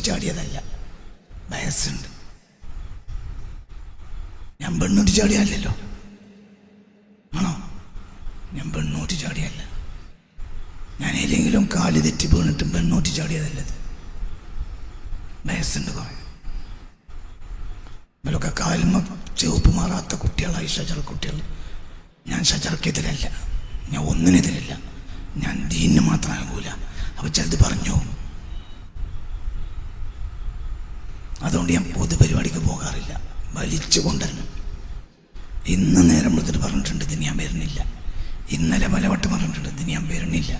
പെണ്ണൂറ്റി ചാടിയതല്ല, വയസ്സുണ്ട്. ഞാൻ പെണ്ണൂറ്റി ചാടിയല്ലോ, ആണോ? ഞാൻ പെണ്ണൂറ്റി ചാടിയല്ല. ഞാൻ ഏതെങ്കിലും കാല് തെറ്റി വീണിട്ടും പെണ്ണൂറ്റി ചാടിയതല്ലത്. വയസ്സുണ്ട് കുറേ. ഇവരൊക്കെ കാൽമ ചെവപ്പ് മാറാത്ത കുട്ടികളായി ഷജർ കുട്ടികൾ. ഞാൻ ഷജർക്കെതിരല്ല, ഞാൻ ഒന്നിനെതിരല്ല, ഞാൻ ദീനിന് മാത്രം ആകൂല. അപ്പൊ ചിലത് പറഞ്ഞു. അതുകൊണ്ട് ഞാൻ പൊതുപരിപാടിക്ക് പോകാറില്ല, വലിച്ചു കൊണ്ടുവരണം. ഇന്ന് നേരം വിളിച്ചിട്ട് പറഞ്ഞിട്ടുണ്ട് ഇതിന് ഞാൻ വരുന്നില്ല. ഇന്നലെ പലവട്ടം പറഞ്ഞിട്ടുണ്ട് ഇതിന് ഞാൻ വരുന്നില്ല.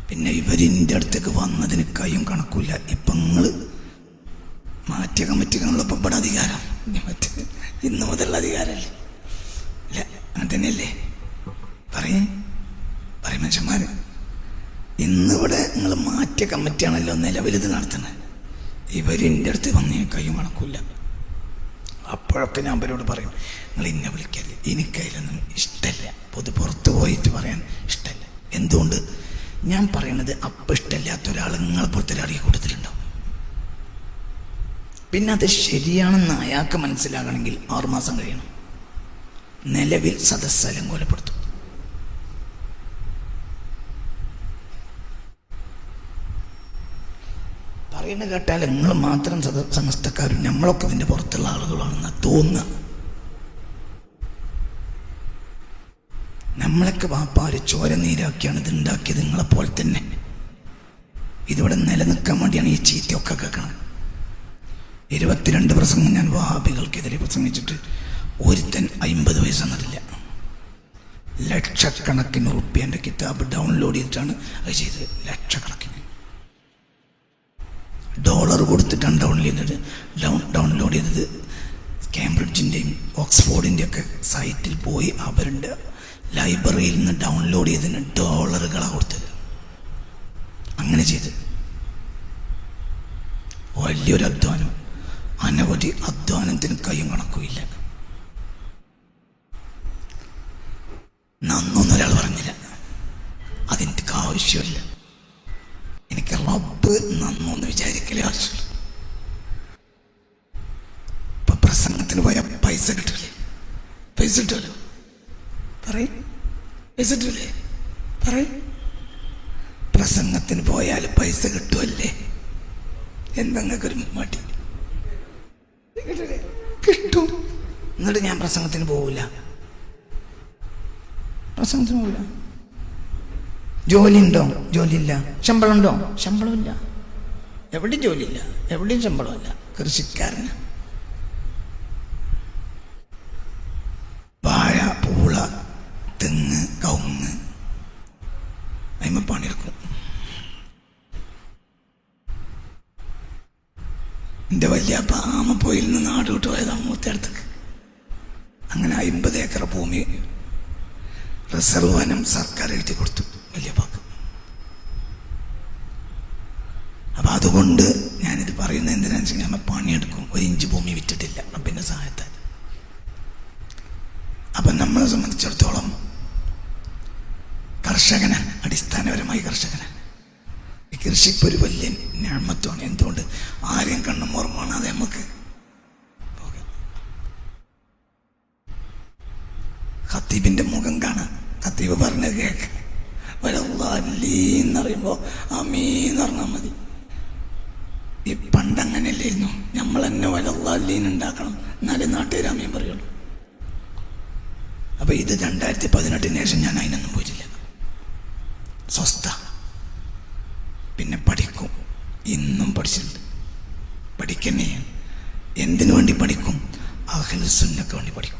പിന്നെ ഇവരിൻ്റെ അടുത്തേക്ക് വന്നതിന് കയ്യും കണക്കൂല. ഇപ്പം നിങ്ങൾ മാറ്റിയ കമ്മിറ്റികളുള്ളപ്പോൾ ഇവിടെ അധികാരം മറ്റേ ഇന്ന് മുതലുള്ള അധികാരമല്ലേ? ഇല്ല, അങ്ങനെ തന്നെയല്ലേ? പറയും മനുഷ്യന്മാർ. ഇന്നിവിടെ നിങ്ങൾ മാറ്റിയ കമ്മിറ്റിയാണല്ലോ നിലവിലിത് നടത്തുന്നത്. ഇവരിൻ്റെ അടുത്ത് വന്നതിന് കയ്യും കണക്കൂല. അപ്പോഴൊക്കെ ഞാൻ അവരോട് പറയും, നിങ്ങൾ ഇന്നെ വിളിക്കരുത്, എനിക്കതിലൊന്നും ഇഷ്ടമല്ല. പുറത്ത് പോയിട്ട് പറയാൻ ഇഷ്ടമല്ല. എന്തുകൊണ്ട്? ഞാൻ പറയണത് അപ്പം ഇഷ്ടമില്ലാത്ത ഒരാൾ നിങ്ങളെ പുറത്തെ ഒരാളെ കൊടുത്തിട്ടുണ്ടാവും. പിന്നെ അത് ശരിയാണെന്ന് അയാൾക്ക് മനസ്സിലാകണമെങ്കിൽ 6 മാസം കഴിയണം. നിലവിൽ സദസ്സ് അലങ്കോലപ്പെടുത്തും. പറയുന്നത് കേട്ടാൽ നിങ്ങൾ മാത്രം സമസ്തക്കാരും നമ്മളൊക്കെ ഇതിൻ്റെ പുറത്തുള്ള ആളുകളാണെന്ന് തോന്നുക. നമ്മളൊക്കെ വാപ്പാര് ചോര നീരാക്കിയാണ് ഇത് ഉണ്ടാക്കിയത്. നിങ്ങളെപ്പോലെ തന്നെ ഇതിവിടെ നിലനിൽക്കാൻ വേണ്ടിയാണ് ഈ ചീത്തയൊക്കെ കേൾക്കണം. 22 പ്രസംഗം ഞാൻ വഹാബികൾക്കെതിരെ പ്രസംഗിച്ചിട്ട് ഒരുത്തൻ 50 പൈസ തന്നിട്ടില്ല. ലക്ഷക്കണക്കിന് റുപ്യൻ്റെ കിതാബ് ഡൗൺലോഡ് ചെയ്തിട്ടാണ് അത് ചെയ്തത്. ലക്ഷക്കണക്കിന് ഡോളർ കൊടുത്തിട്ടാണ് ഡൗൺലോഡ് ചെയ്തത്. കേംബ്രിഡ്ജിൻ്റെയും ഓക്സ്ഫോർഡിൻ്റെ ഒക്കെ സൈറ്റിൽ പോയി അവരുടെ ലൈബ്രറിയിൽ നിന്ന് ഡൗൺലോഡ് ചെയ്തതിന് ഡോളറുകളാണ് കൊടുത്തത്. അങ്ങനെ ചെയ്ത് വലിയൊരു അധ്വാനം. അനവധി അധ്വാനത്തിന് കയ്യും കണക്കുമില്ല. നന്നൊന്നും ഒരാൾ പറഞ്ഞില്ല, അതെനിക്ക് ആവശ്യമില്ല. എനിക്ക് റബ്ബ് നന്നൊന്ന് വിചാരിക്കലേ ആവശ്യമുള്ളൂ. ഇപ്പൊ പ്രസംഗത്തിന് പോയാൽ പൈസ കിട്ടില്ലേ? പൈസ കിട്ടുമല്ലോ, പറയും. പൈസ കിട്ടില്ലേ? പറയും. പ്രസംഗത്തിന് പോയാൽ പൈസ കിട്ടുമല്ലേ? എന്തെങ്കിലും മടി കിട്ടും. എന്നിട്ട് ഞാൻ പ്രസംഗത്തിന് പോവില്ല. പ്രസംഗത്തിന് പോവില്ല. ജോലി ഉണ്ടോ? ജോലിയില്ല. ശമ്പളം ഉണ്ടോ? ശമ്പളമില്ല. എവിടെയും ജോലിയില്ല, എവിടെയും ശമ്പളമില്ല. കൃഷിക്കാരന് വാഴ, പൂള, തെങ്ങ്, കവുങ്ങ് അതിന്മേൽ പണിയെടുക്കും. എൻ്റെ വലിയപ്പ ആമപ്പോയിൽ നിന്ന് നാട് വിട്ട് പോയതാണ് മൂത്തടുത്തേക്ക്. അങ്ങനെ 50 ഏക്കർ ഭൂമി റിസർവ് വനം സർക്കാർ എഴുതി കൊടുത്തു വലിയപ്പാക്ക്. അപ്പം അതുകൊണ്ട് ഞാനിത് പറയുന്നത് എന്തിനാണെന്ന് വെച്ചാൽ നമ്മൾ പണിയെടുക്കും. 1 ഇഞ്ച് ഭൂമി വിറ്റിട്ടില്ല റബ്ബിൻ്റെ സഹായത്താൽ. അപ്പം നമ്മളെ സംബന്ധിച്ചിടത്തോളം കർഷകന്, അടിസ്ഥാനപരമായി കർഷകന് ഈ കൃഷിക്ക് ഒരു വലിയ ഞാമത്വമാണ്. എന്തുകൊണ്ട്? ആരെയും കണ്ണും ഓർമ്മയാണ് അത് നമുക്ക്. ഖത്തീബിന്റെ മുഖം കാണാം. ഖത്തീബ് പറഞ്ഞത് കേൾക്ക. വലല്ലാന്നറിയുമ്പോ അമീന്ന് പറഞ്ഞാൽ മതി. ഈ പണ്ടങ്ങനെയല്ലായിരുന്നു. നമ്മൾ തന്നെ വലല്ലാലീൻ ഉണ്ടാക്കണം, എന്നാലേ നാട്ടുകാർ അമീൻ പറയുള്ളൂ. അപ്പൊ ഇത് 2018 ശേഷം ഞാൻ അതിനൊന്നും പോയിട്ടില്ല. സ്വസ്ഥ. പിന്നെ പഠിക്കും. ഇന്നും പഠിച്ചിട്ടുണ്ട്. പഠിക്കന്നെ. എന്തിനു വേണ്ടി പഠിക്കും? അഹ്ലുസുന്നക്ക് വേണ്ടി പഠിക്കും.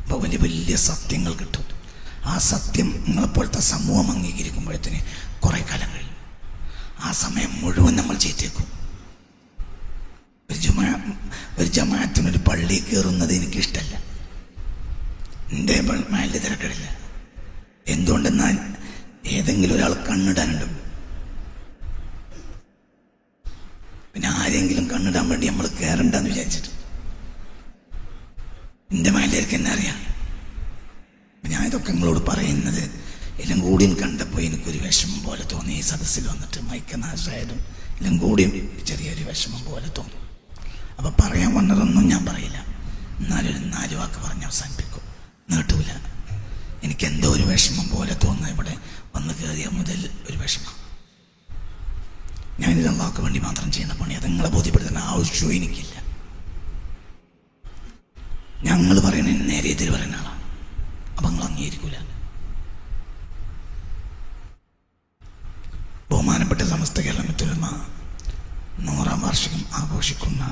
അപ്പോൾ വലിയ വലിയ സത്യങ്ങൾ കിട്ടും. ആ സത്യം നിങ്ങളെപ്പോലത്തെ സമൂഹം അംഗീകരിക്കുമ്പോഴത്തേന് കുറേ കാലം കഴിയും. ആ സമയം മുഴുവൻ നമ്മൾ ചെയ്തേക്കും. ഒരു ജമാഅത്തിനൊരു പള്ളി കയറുന്നത് എനിക്കിഷ്ടമല്ല. എൻ്റെ മൈലിൽ തിരക്കിടില്ല. എന്തുകൊണ്ടെന്നാൽ ഏതെങ്കിലും ഒരാൾ കണ്ണിടാനുണ്ട്. പിന്നെ ആരെങ്കിലും കണ്ണിടാൻ വേണ്ടി നമ്മൾ കയറണ്ടെന്ന് വിചാരിച്ചിട്ട് എൻ്റെ മൈലിലേക്ക് എന്നെ അറിയാം. ഞാൻ ഇതൊക്കെ നിങ്ങളോട് പറയുന്നത് എല്ലാം കൂടിയും കണ്ടപ്പോൾ എനിക്കൊരു വിഷമം പോലെ തോന്നി. ഈ സദസ്സിൽ വന്നിട്ട് മൈക്ക് നാശായതും എല്ലാം കൂടിയും ഒരു വിഷമം പോലെ തോന്നും. അപ്പം പറയാൻ വന്നതൊന്നും ഞാൻ പറയില്ല, എന്നാലൊരു 4 വാക്ക് പറഞ്ഞ് അവസാനിപ്പിക്കും, നീട്ടൂല. എനിക്കെന്തോ ഒരു വിഷമം പോലെ തോന്നുന്നത് ഇവിടെ വന്ന് കയറിയ മുതൽ ഒരു വിഷമം. ഞാനിത് അള്ളാഹ്ക്ക് വേണ്ടി മാത്രം ചെയ്യുന്ന പണി, അത് നിങ്ങളെ ബോധ്യപ്പെടുത്തുന്ന ആവശ്യവും എനിക്കില്ല. ഞങ്ങൾ പറയണതിന് നേരെ എതിര് പറയുന്ന ആളാണ്, അപ്പം നിങ്ങൾ അംഗീകരിക്കൂല. ബഹുമാനപ്പെട്ട സമസ്ത കേരള ഉലമ 100ാം വാർഷികം ആഘോഷിക്കുന്ന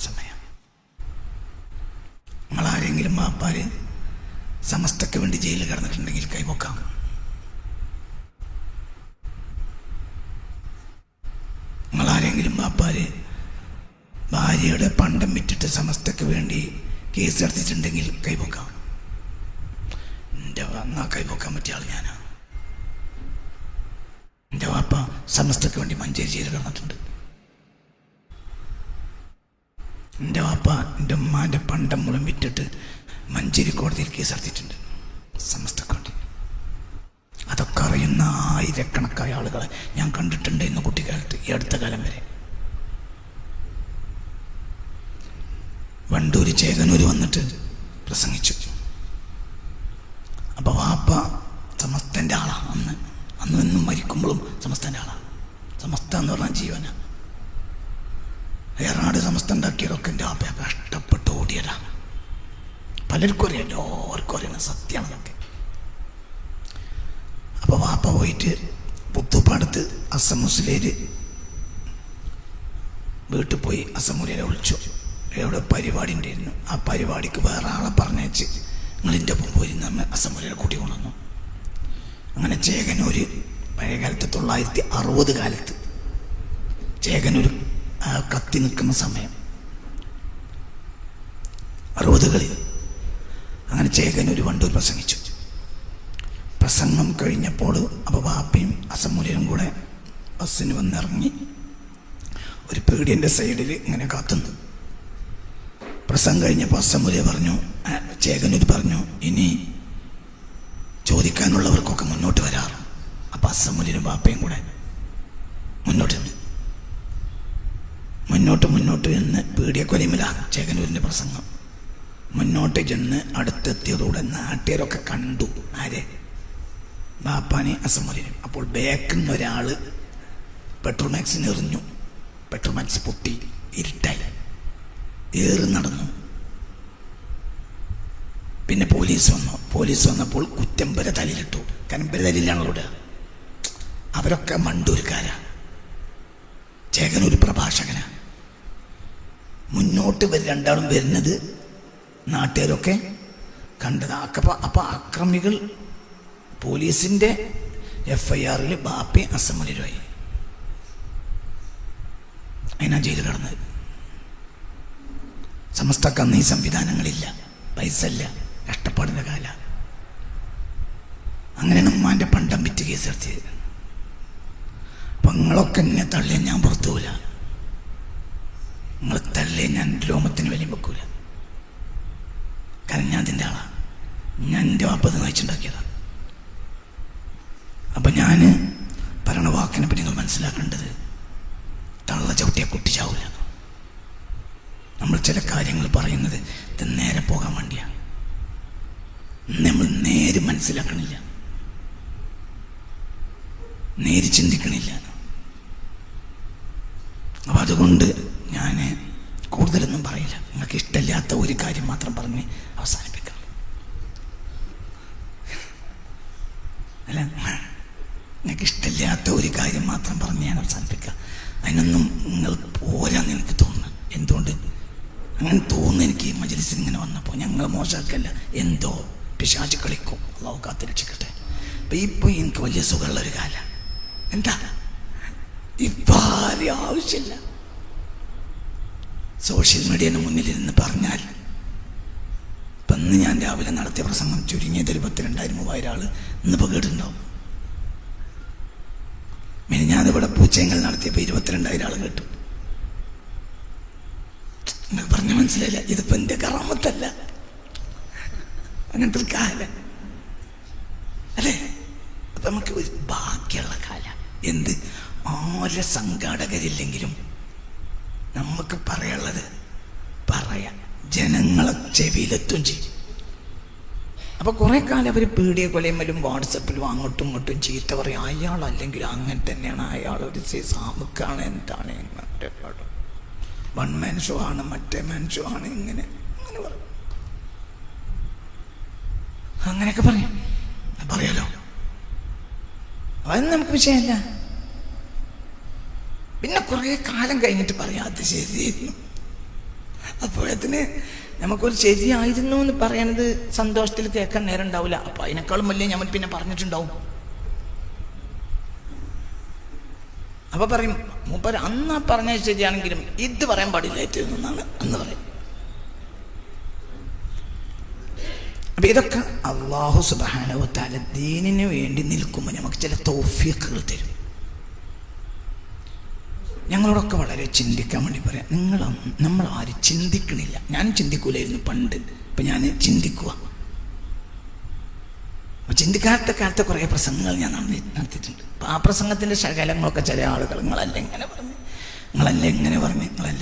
സമയം. നിങ്ങളാരെങ്കിലും വാപ്പാര് സമസ്തക്ക് വേണ്ടി ജയിലിൽ കിടന്നിട്ടുണ്ടെങ്കിൽ കൈവക്കാം. നിങ്ങളാരെങ്കിലും വാപ്പാര് ഭാര്യയുടെ പണ്ടം വിറ്റിട്ട് സമസ്തക്ക് വേണ്ടി കേസ് നടത്തിയിട്ടുണ്ടെങ്കിൽ കൈവക്കാം. എൻ്റെ വന്നാ കൈവക്കാൻ പറ്റിയ ആൾ ഞാനാ. എൻ്റെ വാപ്പ സമസ്തക്ക് വേണ്ടി മഞ്ചേരി ജയിലിൽ കിടന്നിട്ടുണ്ട്. എൻ്റെ വാപ്പ എൻ്റെ ഉമ്മാൻ്റെ പണ്ടം മുഴുവൻ വിറ്റിട്ട് മഞ്ചേരി കോടതിയിൽ കേസ് നടത്തിയിട്ടുണ്ട് സമസ്തക്ക് വേണ്ടി. അതൊക്കെ അറിയുന്ന ആയിരക്കണക്കായ ആളുകളെ ഞാൻ കണ്ടിട്ടുണ്ട് ഇന്ന് കുട്ടിക്കാലത്ത്, ഈ അടുത്ത കാലം വരെ. വണ്ടൂര് ചേകനൂര് വന്നിട്ട് പ്രസംഗിച്ചു. അപ്പോൾ വാപ്പ സമസ്തൻ്റെ ആളാണ്. അന്ന് എന്നും മരിക്കുമ്പോഴും സമസ്തൻ്റെ ആളാണ്. സമസ്ത എന്ന് പറഞ്ഞാൽ ജീവന. ഏറാട് സമസ്ത ഉണ്ടാക്കിയതൊക്കെ എൻ്റെ വാപ്പ കഷ്ടപ്പെട്ട് ഓടിയതാ. പലർക്കും അറിയാം, എല്ലാവർക്കും അറിയണം, സത്യമാണ് അതൊക്കെ. അപ്പോൾ വാപ്പ പോയിട്ട് പുത്തുപ്പാടത്ത് അസം മുസ്ലിര് വീട്ടിൽ പോയി അസമുലിനെ വിളിച്ചു. എവിടെ പരിപാടി ഉണ്ടായിരുന്നു. ആ പരിപാടിക്ക് വേറെ ആളെ പറഞ്ഞേച്ച് നിങ്ങളിൻ്റെ ഒപ്പം പോയി നമ്മൾ അസമുലിനെ കൂട്ടി കൊണ്ടുവന്നു. അങ്ങനെ ചേകനൂര് പഴയകാലത്ത് 1960 കാലത്ത് ചേകനൂര് കത്തി നിൽക്കുന്ന സമയം, 60കളിൽ. അങ്ങനെ ചേകനൂര് വണ്ടൂർ പ്രസംഗിച്ചു. പ്രസംഗം കഴിഞ്ഞപ്പോൾ അപ്പോൾ വാപ്പയും അസമുലിനും കൂടെ ബസ്സിന് വന്നിറങ്ങി ഒരു പീടിയൻ്റെ സൈഡിൽ ഇങ്ങനെ കാത്തുന്നു. പ്രസംഗം കഴിഞ്ഞപ്പോൾ അസമുലിയ പറഞ്ഞു, ചേകനൂർ പറഞ്ഞു, ഇനി ചോദിക്കാനുള്ളവർക്കൊക്കെ മുന്നോട്ട് വരാറ്. അപ്പം അസമുലിനും വാപ്പയും കൂടെ മുന്നോട്ട് എന്ന് പീടിയക്കൊലിമിലാണ് ചേകനൂരിൻ്റെ പ്രസംഗം. മുന്നോട്ട് ചെന്ന് അടുത്തെത്തിയതോടെ നാട്ടുകാരൊക്കെ കണ്ടു. ആരെ? ബാപ്പാനെ അസമുലിനും. അപ്പോൾ ബാക്കിൽ നിന്ന് ഒരാൾ പെട്രോൾ മാക്സിന് എറിഞ്ഞു. പെട്രോൾ മാക്സ് പൊട്ടി, ഇരുട്ടായി, ഏറി നടന്നു. പിന്നെ പോലീസ് വന്നു. പോലീസ് വന്നപ്പോൾ കുറ്റമ്പര തലയിലിട്ടു. കാരണം തലയിലാണല്ലോ ഇടുക. അവരൊക്കെ മണ്ടൂർക്കാരാ, ചേകനൂർ പ്രഭാഷകനാ. മുന്നോട്ട് രണ്ടാളും വരുന്നത് നാട്ടുകാരൊക്കെ കണ്ടത്. അപ്പം അക്രമികൾ പോലീസിൻ്റെ FIR ബാപ്പി അസമുലിരുമായി. അതിനാ ജയിലിൽ കിടന്നത്. സമസ്തക്ക് അന്ന് ഈ സംവിധാനങ്ങളില്ല, പൈസ ഇല്ല, കഷ്ടപ്പാടിൻ്റെ കാല. അങ്ങനെയാണ് ഉമ്മാൻ്റെ പണ്ടം വിറ്റ് കേസ് നടത്തിയത്. അപ്പം നിങ്ങളൊക്കെ എന്നെ തള്ളിയാൽ ഞാൻ പുറത്തു പോവില്ല. നിങ്ങൾ തള്ളിയാൽ ഞാൻ രോമത്തിന് വിലയും വെക്കൂല. കാരണം ഞാൻ അതിൻ്റെ ആളാണ്. ഞാൻ എൻ്റെ വാപ്പത് നയിച്ചുണ്ടാക്കിയതാണ്. അപ്പം ഞാൻ പറയണ വാക്കിനെ പറ്റി നിങ്ങൾ മനസ്സിലാക്കേണ്ടത്, തള്ള ചവിട്ടിയ കുട്ടി ചാവില്ല. നമ്മൾ ചില കാര്യങ്ങൾ പറയുന്നത് ഇത് നേരെ പോകാൻ വേണ്ടിയാണ്. നമ്മൾ നേര് മനസ്സിലാക്കണില്ല, നേര് ചിന്തിക്കണില്ല. അപ്പം അതുകൊണ്ട് ഞാൻ കൂടുതലൊന്നും പറയില്ല. നിങ്ങൾക്ക് ഇഷ്ടമില്ലാത്ത ഒരു കാര്യം മാത്രം പറഞ്ഞ് അവസാനിപ്പിക്കാം. അല്ല, നിങ്ങൾക്ക് ഇഷ്ടമില്ലാത്ത ഒരു കാര്യം മാത്രം പറഞ്ഞ് ഞാൻ അവസാനിപ്പിക്കാം. അതിനൊന്നും നിങ്ങൾ പോരാന്ന് എനിക്ക് തോന്നുന്നു. എന്തുകൊണ്ട് അങ്ങനെ തോന്നുന്നു? എനിക്ക് മജ്‌ലിസിൽ ഇങ്ങനെ വന്നപ്പോൾ ഞങ്ങൾ മോശമാക്കല്ല, എന്തോ പിശാച് കളിക്കും. അള്ളാഹു കാത്തിരക്ഷിക്കട്ടെ. അപ്പം ഇപ്പോൾ എനിക്ക് വലിയ സുഖമുള്ളൊരു കാലം. എന്താ ഇപ്പം ആരും ആവശ്യമില്ല. സോഷ്യൽ മീഡിയന് മുന്നിലിരുന്ന് പറഞ്ഞാൽ ഇപ്പം ഇന്ന് ഞാൻ രാവിലെ നടത്തിയ പ്രസംഗം ചുരുങ്ങിയതൊരു 22,000-3000 ആൾ ഇന്നിപ്പോൾ കേട്ടിട്ടുണ്ടാവും. പിന്നെ ഞാനിവിടെ പൂച്ചെങ്കൽ നടത്തിയപ്പോൾ 22,000 ആൾ കേട്ടു. എന്നൊക്കെ പറഞ്ഞ മനസ്സിലായില്ല. ഇതിപ്പോൾ എൻ്റെ കറാമത്തല്ല, അങ്ങനത്തെ ഒരു കാലം അല്ലേ? അപ്പം നമുക്ക് ഒരു ബാക്കിയുള്ള കാലം. എന്ത്? ആരെ സംഘാടകരില്ലെങ്കിലും നമുക്ക് പറയാനുള്ളത് പറയാം, ജനങ്ങളെ ചെവിയിലെത്തും ചെയ്യും. അപ്പോൾ കുറേ കാലം അവർ പീഡിയ കൊലയുമ്പോഴും വാട്സപ്പിലും അങ്ങോട്ടും ഇങ്ങോട്ടും ചീത്ത പറയും. അയാളല്ലെങ്കിൽ അങ്ങനെ തന്നെയാണ്, അയാളൊരു സാമുക്കാണ്, എന്താണ് വൺ മാൻ ഷോ ആണ്, മറ്റേ മാൻ ഷോ ആണ്, ഇങ്ങനെ അങ്ങനെ പറയും. അങ്ങനെയൊക്കെ പറയാലോ, അതൊന്നും നമുക്ക് വിഷയമല്ല. പിന്നെ കുറേ കാലം കഴിഞ്ഞിട്ട് പറയാം അത് ശരിയായിരുന്നു. അപ്പോഴത്തിന് നമുക്കൊരു ശരിയായിരുന്നു എന്ന് പറയണത് സന്തോഷത്തിൽ കേൾക്കാൻ നേരം ഉണ്ടാവില്ല. അപ്പൊ അതിനേക്കാളും വലിയ നമ്മൾ പിന്നെ പറഞ്ഞിട്ടുണ്ടാവും. അപ്പൊ പറയും മൂപ്പര് അന്ന് പറഞ്ഞത് ശരിയാണെങ്കിലും ഇത് പറയാൻ പാടില്ലായിരുന്നു എന്നാണ് അന്ന് പറയും. അപ്പൊ ഇതൊക്കെ അല്ലാഹു സുബ്ഹാനഹു വ തആല ദീനിന് വേണ്ടി നിൽക്കുമ്പോൾ നമുക്ക് ചില തൗഫീഖുകൾ തരും. ഞങ്ങളോടൊക്കെ വളരെ ചിന്തിക്കാൻ വേണ്ടി പറയാം. നമ്മൾ ആരും ചിന്തിക്കണില്ല. ഞാൻ ചിന്തിക്കൂലായിരുന്നു പണ്ട്, ഇപ്പം ഞാൻ ചിന്തിക്കുക. ചിന്തിക്കാത്ത കാലത്തെ കുറേ പ്രസംഗങ്ങൾ ഞാൻ നടത്തിയിട്ടുണ്ട്. അപ്പം ആ പ്രസംഗത്തിൻ്റെ ശകലങ്ങളൊക്കെ ചില ആളുകൾ നിങ്ങളല്ല എങ്ങനെ പറഞ്ഞു, നിങ്ങളല്ല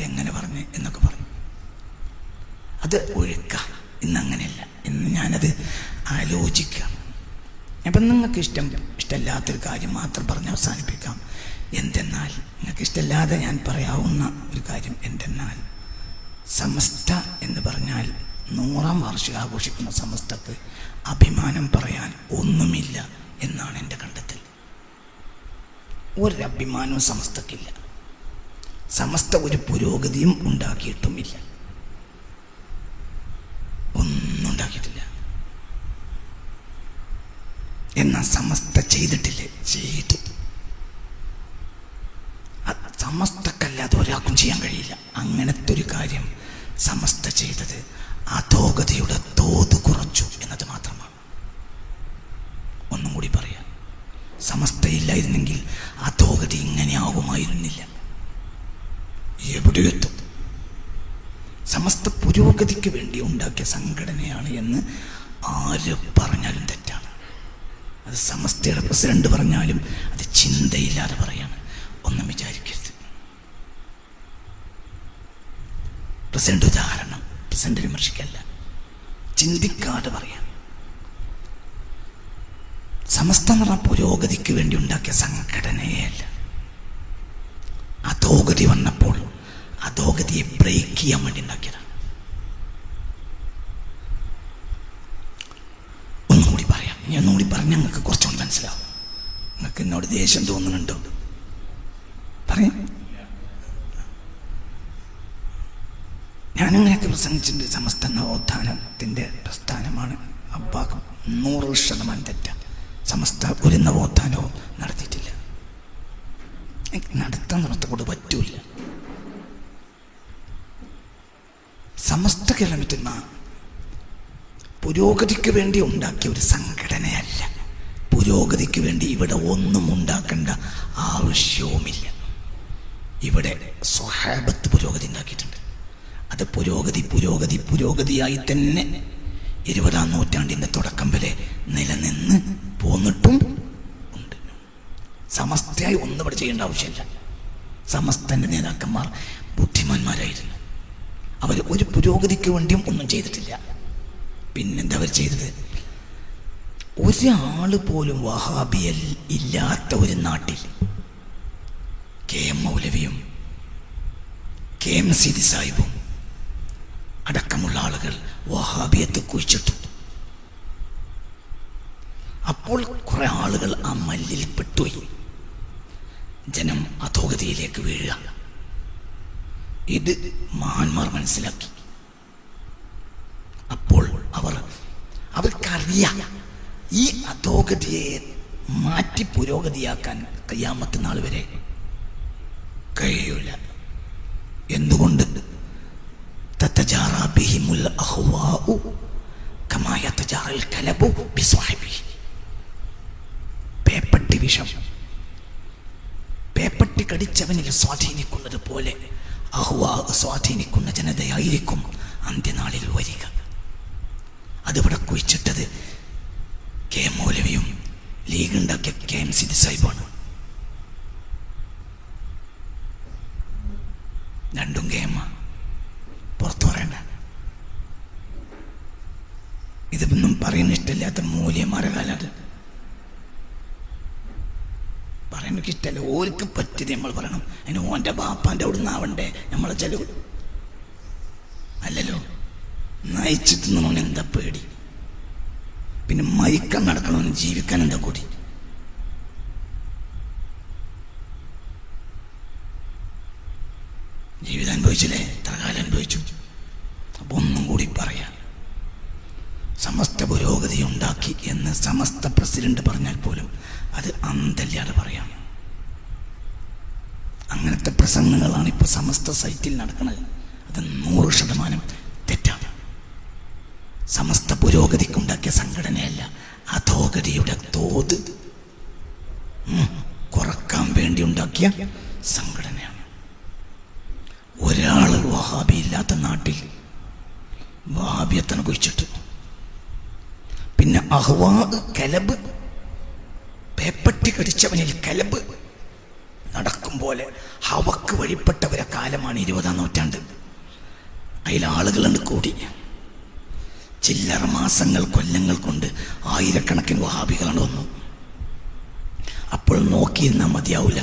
എങ്ങനെ പറഞ്ഞു എന്നൊക്കെ പറഞ്ഞു. അത് ഒഴുക്ക. ഇന്നങ്ങനെയല്ല. ഇന്ന് ഞാനത് ആലോചിക്കാം. അപ്പം നിങ്ങൾക്ക് ഇഷ്ടമില്ലാത്തൊരു കാര്യം മാത്രം പറഞ്ഞ് അവസാനിപ്പിക്കാം. എന്തെന്നാൽ നിങ്ങൾക്ക് ഇഷ്ടമില്ലാതെ ഞാൻ പറയാവുന്ന ഒരു കാര്യം എന്തെന്നാൽ, സമസ്ത എന്ന് പറഞ്ഞാൽ 100-ാം വാർഷികം ആഘോഷിക്കുന്ന സമസ്തക്ക് അഭിമാനം പറയാൻ ഒന്നുമില്ല എന്നാണ് എൻ്റെ കണ്ടെത്തൽ. ഒരഭിമാനവും സമസ്തക്കില്ല. സമസ്ത ഒരു പുരോഗതിയും ഉണ്ടാക്കിയിട്ടുമില്ല, ഒന്നും ഉണ്ടാക്കിയിട്ടില്ല. എന്നാൽ സമസ്ത ചെയ്തിട്ടില്ലേ? ചെയ്തു. സമസ്തക്കല്ലാതെ ഒരാൾക്കും ചെയ്യാൻ കഴിയില്ല. അങ്ങനത്തെ ഒരു കാര്യം സമസ്ത ചെയ്തത് അധോഗതിയുടെ തോത് കുറച്ചു എന്നത് മാത്രമാണ്. ഒന്നും കൂടി പറയാം, സമസ്തയില്ലായിരുന്നെങ്കിൽ അധോഗതി ഇങ്ങനെ ആകുമായിരുന്നില്ല. എവിടെയെത്തും? സമസ്ത പുരോഗതിക്ക് വേണ്ടി ഉണ്ടാക്കിയ സംഘടനയാണ് എന്ന് ആര് പറഞ്ഞാലും തെറ്റാണ്. അത് സമസ്തയുടെ പ്രസിഡന്റ് പറഞ്ഞാലും അത് ചിന്തയില്ലാതെ പറയാണ്. ഒന്നും വിചാരിക്കരുത്. പ്രസിഡന്റ് ഉദാഹരണം, പ്രസിഡന്റ് വിമർശിക്കല്ല, ചിന്തിക്കാതെ പറയാം. സമസ്ത എന്ന് പറഞ്ഞ പുരോഗതിക്ക് വേണ്ടി ഉണ്ടാക്കിയ സംഘടനയല്ല. അധോഗതി വന്നപ്പോൾ അധോഗതിയെ ബ്രേക്ക് ചെയ്യാൻ വേണ്ടി ഉണ്ടാക്കിയതാണ്. ഒന്നും കൂടി പറയാം. ഇനി ഒന്നും കൂടി പറഞ്ഞാൽ നിങ്ങൾക്ക് കുറച്ചുകൂടി മനസ്സിലാവും. നിങ്ങൾക്ക് എന്നോട് ദേഷ്യം തോന്നുന്നുണ്ടോ? പറയാം. ഞാനങ്ങനെയൊക്കെ പ്രസംഗിച്ചിട്ടുണ്ട്. സമസ്ത നവോത്ഥാനത്തിൻ്റെ പ്രസ്ഥാനമാണ്. അബ്ബാക്ക് 100% തെറ്റ. സമസ്ത ഒരു നവോത്ഥാനവും നടത്തിയിട്ടില്ല. നടത്താൻ നടത്തക്കൂടെ പറ്റൂല. സമസ്ത കേരളത്തിൽ പുരോഗതിക്ക് വേണ്ടി ഉണ്ടാക്കിയ ഒരു സംഘടനയല്ല. പുരോഗതിക്ക് വേണ്ടി ഇവിടെ ഒന്നും ഉണ്ടാക്കേണ്ട ആവശ്യവുമില്ല. ഇവിടെ സ്വഹാബത്ത് പുരോഗതി ഉണ്ടാക്കിയിട്ടുണ്ട്. അത് പുരോഗതിയായി തന്നെ 20-ാം നൂറ്റാണ്ടിൻ്റെ തുടക്കം വരെ നിലനിന്ന് പോന്നിട്ടും ഉണ്ട്. സമസ്തയായി ഒന്നും ഇവിടെ ചെയ്യേണ്ട ആവശ്യമില്ല. സമസ്തൻ്റെ നേതാക്കന്മാർ ബുദ്ധിമാന്മാരായിരുന്നു. അവർ ഒരു പുരോഗതിക്ക് വേണ്ടിയും ഒന്നും ചെയ്തിട്ടില്ല. പിന്നെന്താ അവർ ചെയ്തത്? ഒരാൾ പോലും വഹാബിയൽ ഇല്ലാത്ത ഒരു നാട്ടിൽ KM മൗലവിയും KM സീതി സാഹിബും അടക്കമുള്ള ആളുകൾ വഹാബിയത്തെ കുഴിച്ചിട്ടു. അപ്പോൾ കുറെ ആളുകൾ ആ മല്ലിൽ പെട്ടുപോയി. ജനം അധോഗതിയിലേക്ക് വീഴുക. ഇത് മഹാന്മാർ മനസ്സിലാക്കി. അപ്പോൾ അവർക്കറിയാം ഈ അധോഗതിയെ മാറ്റി പുരോഗതിയാക്കാൻ ഖിയാമത്ത് നാൾ വരെ കഴിയൂല. എന്തുകൊണ്ട്? തതജാറാ ബിഹിമുൽ അഹ്വാഉ കമാ യതജാറൽ കലബു ബിസ്വാഹിബിഹി. പേപ്പട്ടി വിഷം പേപ്പട്ടി കടിച്ചവനിൽ സ്വാധീനിക്കുന്നത് പോലെ അഹ്വാ സ്വാധീനിക്കുന്ന ജനതയായിരിക്കും അന്ത്യനാളിൽ വരിക. അതിവിടെ കുഴിച്ചിട്ടത് KM മൗലവിയും ലീഗ് ഉണ്ടാക്കിയ KM സീതി സാഹിബാണ്. രണ്ടും ഗെയിമ, പുറത്തു പറയണ്ട. ഇതൊന്നും പറയുന്ന ഇഷ്ടമില്ലാത്ത മൂല്യന്മാരെ കാലത്ത് പറയാൻ എനിക്ക് ഇഷ്ടമല്ല. ഓർക്ക് പറ്റിയത് നമ്മൾ പറയണം. അതിന് ഓൻ്റെ ബാപ്പാൻ്റെ അവിടെ നിന്നാവണ്ടേ നമ്മളെ ചെലവ് അല്ലല്ലോ. നയിച്ചു തിന്നണോന് എന്താ പേടി? പിന്നെ മരിക്കാൻ നടക്കണോന് ജീവിക്കാൻ എന്താ കൂടി? ജീവിതം അനുഭവിച്ചില്ലേ? എത്ര കാലം അനുഭവിച്ചു? അപ്പൊ ഒന്നും കൂടി പറയാം. സമസ്ത പുരോഗതി ഉണ്ടാക്കി എന്ന് സമസ്ത പ്രസിഡന്റ് പറഞ്ഞാൽ പോലും അത് അന്തല്ലാതെ പറയാം. അങ്ങനത്തെ പ്രസംഗങ്ങളാണ് ഇപ്പൊ സമസ്ത സൈറ്റിൽ നടക്കുന്നത്. അത് 100% തെറ്റാണ്. സമസ്ത പുരോഗതിക്കുണ്ടാക്കിയ സംഘടനയല്ല, അധോഗതിയുടെ തോത് കുറക്കാൻ വേണ്ടി ഉണ്ടാക്കിയ സംഘടനയാണ്. ഒരാള് വഹാബി ഇല്ലാത്ത നാട്ടിൽ വഹാബിയത്തനെ കുഴിച്ചിട്ട്, പിന്നെ അഹ്വാ കലബ്, പേപ്പട്ടി കടിച്ചവനിൽ കലബ് നടക്കും പോലെ ഹവക്ക് വഴിപ്പെട്ടവരെ കാലമാണ് 20-ാം നൂറ്റാണ്ട്. അതിലാളുകളുണ്ട് കൂടി. ചില്ലറ മാസങ്ങൾ കൊല്ലങ്ങൾ കൊണ്ട് ആയിരക്കണക്കിന് വഹാബികളാണ് വന്നു. അപ്പോൾ നോക്കിയിരുന്നാൽ മതിയാവില്ല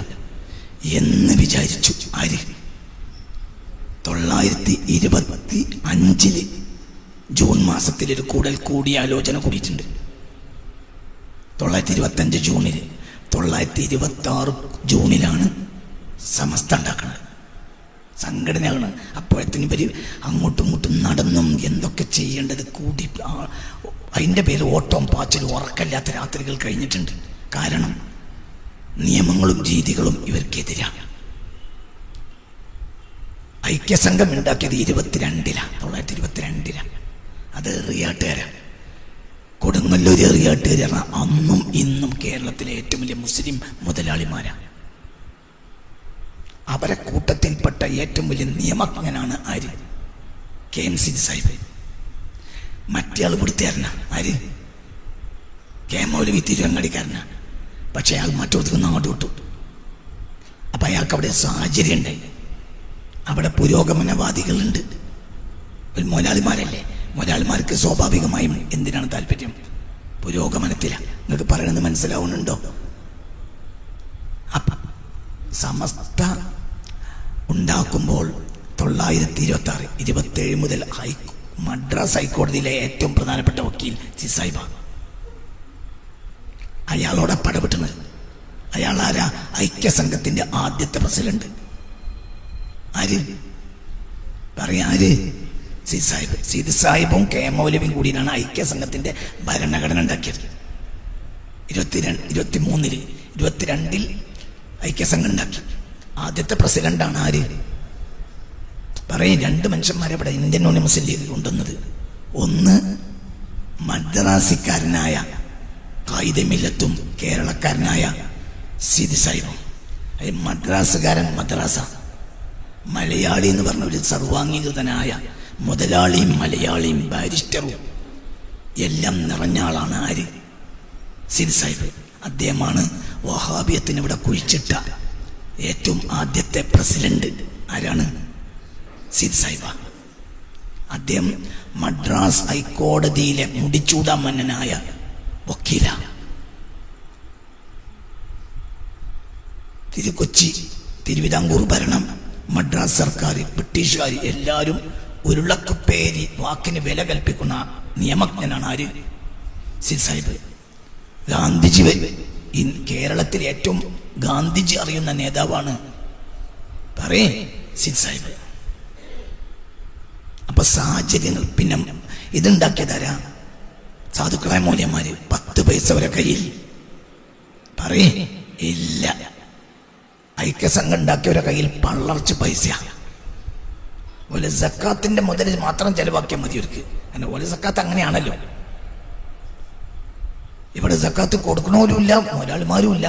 എന്ന് വിചാരിച്ചു. ആര്? 925 ജൂൺ മാസത്തിൽ ഒരു കൂടിയാലോചന കൂടിയിട്ടുണ്ട്. 925 ജൂണിൽ. 926 ജൂണിലാണ് സമസ്ത ഉണ്ടാക്കുന്നത്, സംഘടനയാണ്. അപ്പോഴത്തേനും ഇവർ അങ്ങോട്ടും ഇങ്ങോട്ടും നടന്നും എന്തൊക്കെ ചെയ്യേണ്ടത് കൂടി അതിൻ്റെ പേര് ഓട്ടവും പാച്ചിലും ഉറക്കല്ലാത്ത രാത്രികൾ കഴിഞ്ഞിട്ടുണ്ട്. കാരണം നിയമങ്ങളും രീതികളും ഇവർക്കെതിരാണ്. ഐക്യസംഘം ഉണ്ടാക്കിയത് 1922 അത് എറിയാട്ടുകാരാണ്. കൊടുങ്ങല്ലൂർ എറിയാട്ടുകാരാണ് അന്നും ഇന്നും കേരളത്തിലെ ഏറ്റവും വലിയ മുസ്ലിം മുതലാളിമാരാണ്. അവരെ കൂട്ടത്തിൽപ്പെട്ട ഏറ്റവും വലിയ നിയമജ്ഞനാണ് ആര്? KMC സാഹിബ്. മറ്റേ ആൾ ഇവിടുത്തുകാരനാ. ആര്? മൗലവി തിരുവങ്ങാടിക്കാരനാണ്. പക്ഷെ അയാൾ മറ്റൊരു നാട് വിട്ടു. അപ്പം അയാൾക്ക് അവിടെ സാഹചര്യം ഉണ്ടായി. അവിടെ പുരോഗമനവാദികളുണ്ട്. മുതലാളിമാരല്ലേ, മുതലാളിമാർക്ക് സ്വാഭാവികമായും എന്തിനാണ് താല്പര്യം? പുരോഗമനത്തിലാണ്. നിങ്ങൾക്ക് പറയണമെന്ന് മനസ്സിലാവുന്നുണ്ടോ? അപ്പം സമസ്ത ഉണ്ടാക്കുമ്പോൾ 926 27 മുതൽ മദ്രാസ് ഹൈക്കോടതിയിലെ ഏറ്റവും പ്രധാനപ്പെട്ട വക്കീൽ സാഹിബ അയാളോടെ പടപെട്ടുന്നത്. അയാൾ ആരാ? ഐക്യസംഘത്തിന്റെ ആദ്യത്തെ പ്രസിഡന്റ്. ആര് പറയാ? ആര്? സാഹിബ്. സീദ് സാഹിബും മൗലവിയും കൂടിയാണ് ഐക്യസംഘത്തിന്റെ ഭരണഘടന ഉണ്ടാക്കിയത്. 22 ഐക്യസംഘം ഉണ്ടാക്കി. ആദ്യത്തെ പ്രസിഡന്റാണ് ആര്? പറയും. 2 മനുഷ്യന്മാരെ ഇവിടെ ഇന്ത്യൻ മുസ്ലിം ലീഗ് കൊണ്ടുവന്നത്. ഒന്ന് മദ്രാസിക്കാരനായ കായിദമില്ലത്തും കേരളക്കാരനായ സീദ് സാഹിബും. മദ്രാസുകാരൻ മദ്രാസ, മലയാളി എന്ന് പറഞ്ഞ ഒരു സർവാംഗീകൃതനായ മുതലാളിയും മലയാളിയും ബാരിസ്റ്ററും എല്ലാം നിറഞ്ഞ ആളാണ് ആര്? സീദ് സാഹിബ്. അദ്ദേഹമാണ് വഹാബിയത്തിന് ഇവിടെ കുഴിച്ചിട്ട ഏറ്റവും ആദ്യത്തെ പ്രസിഡന്റ്. ആരാണ്? സീദ് സാഹിബ. അദ്ദേഹം മദ്രാസ് ഹൈക്കോടതിയിലെ മുടിച്ചൂടാ മന്നനായ വക്കീല. കൊച്ചി തിരുവിതാംകൂർ ഭരണം, മദ്രാസ് സർക്കാർ, ബ്രിട്ടീഷുകാർ എല്ലാവരും ഉരുളക്കുപ്പേരി വാക്കിന് വില കൽപ്പിക്കുന്ന നിയമജ്ഞനാണ് ആര്? സീദ് സാഹിബ്. ഗാന്ധിജി കേരളത്തിൽ ഏറ്റവും ഗാന്ധിജി അറിയുന്ന നേതാവാണ് പറയേ സീദ് സാഹിബ്. അപ്പൊ സാഹചര്യങ്ങൾ. പിന്നെ ഇതുണ്ടാക്കിയതാരാ? സാധുക്കളായ മൂല്യന്മാര്. 10 പൈസ വരെ കയ്യിൽ പറയേ ഇല്ല. ഐക്യസംഘം ഉണ്ടാക്കിയവരെ കയ്യിൽ പള്ളർച്ച് പൈസ. ഓലെ സക്കാത്തിന്റെ മുതൽ മാത്രം ചെലവാക്കിയാൽ മതി അവർക്ക്. ഓലെ സക്കാത്ത് അങ്ങനെയാണല്ലോ. ഇവിടെ സക്കാത്ത് കൊടുക്കണവരും ഇല്ല, മുതലാളിമാരും ഇല്ല.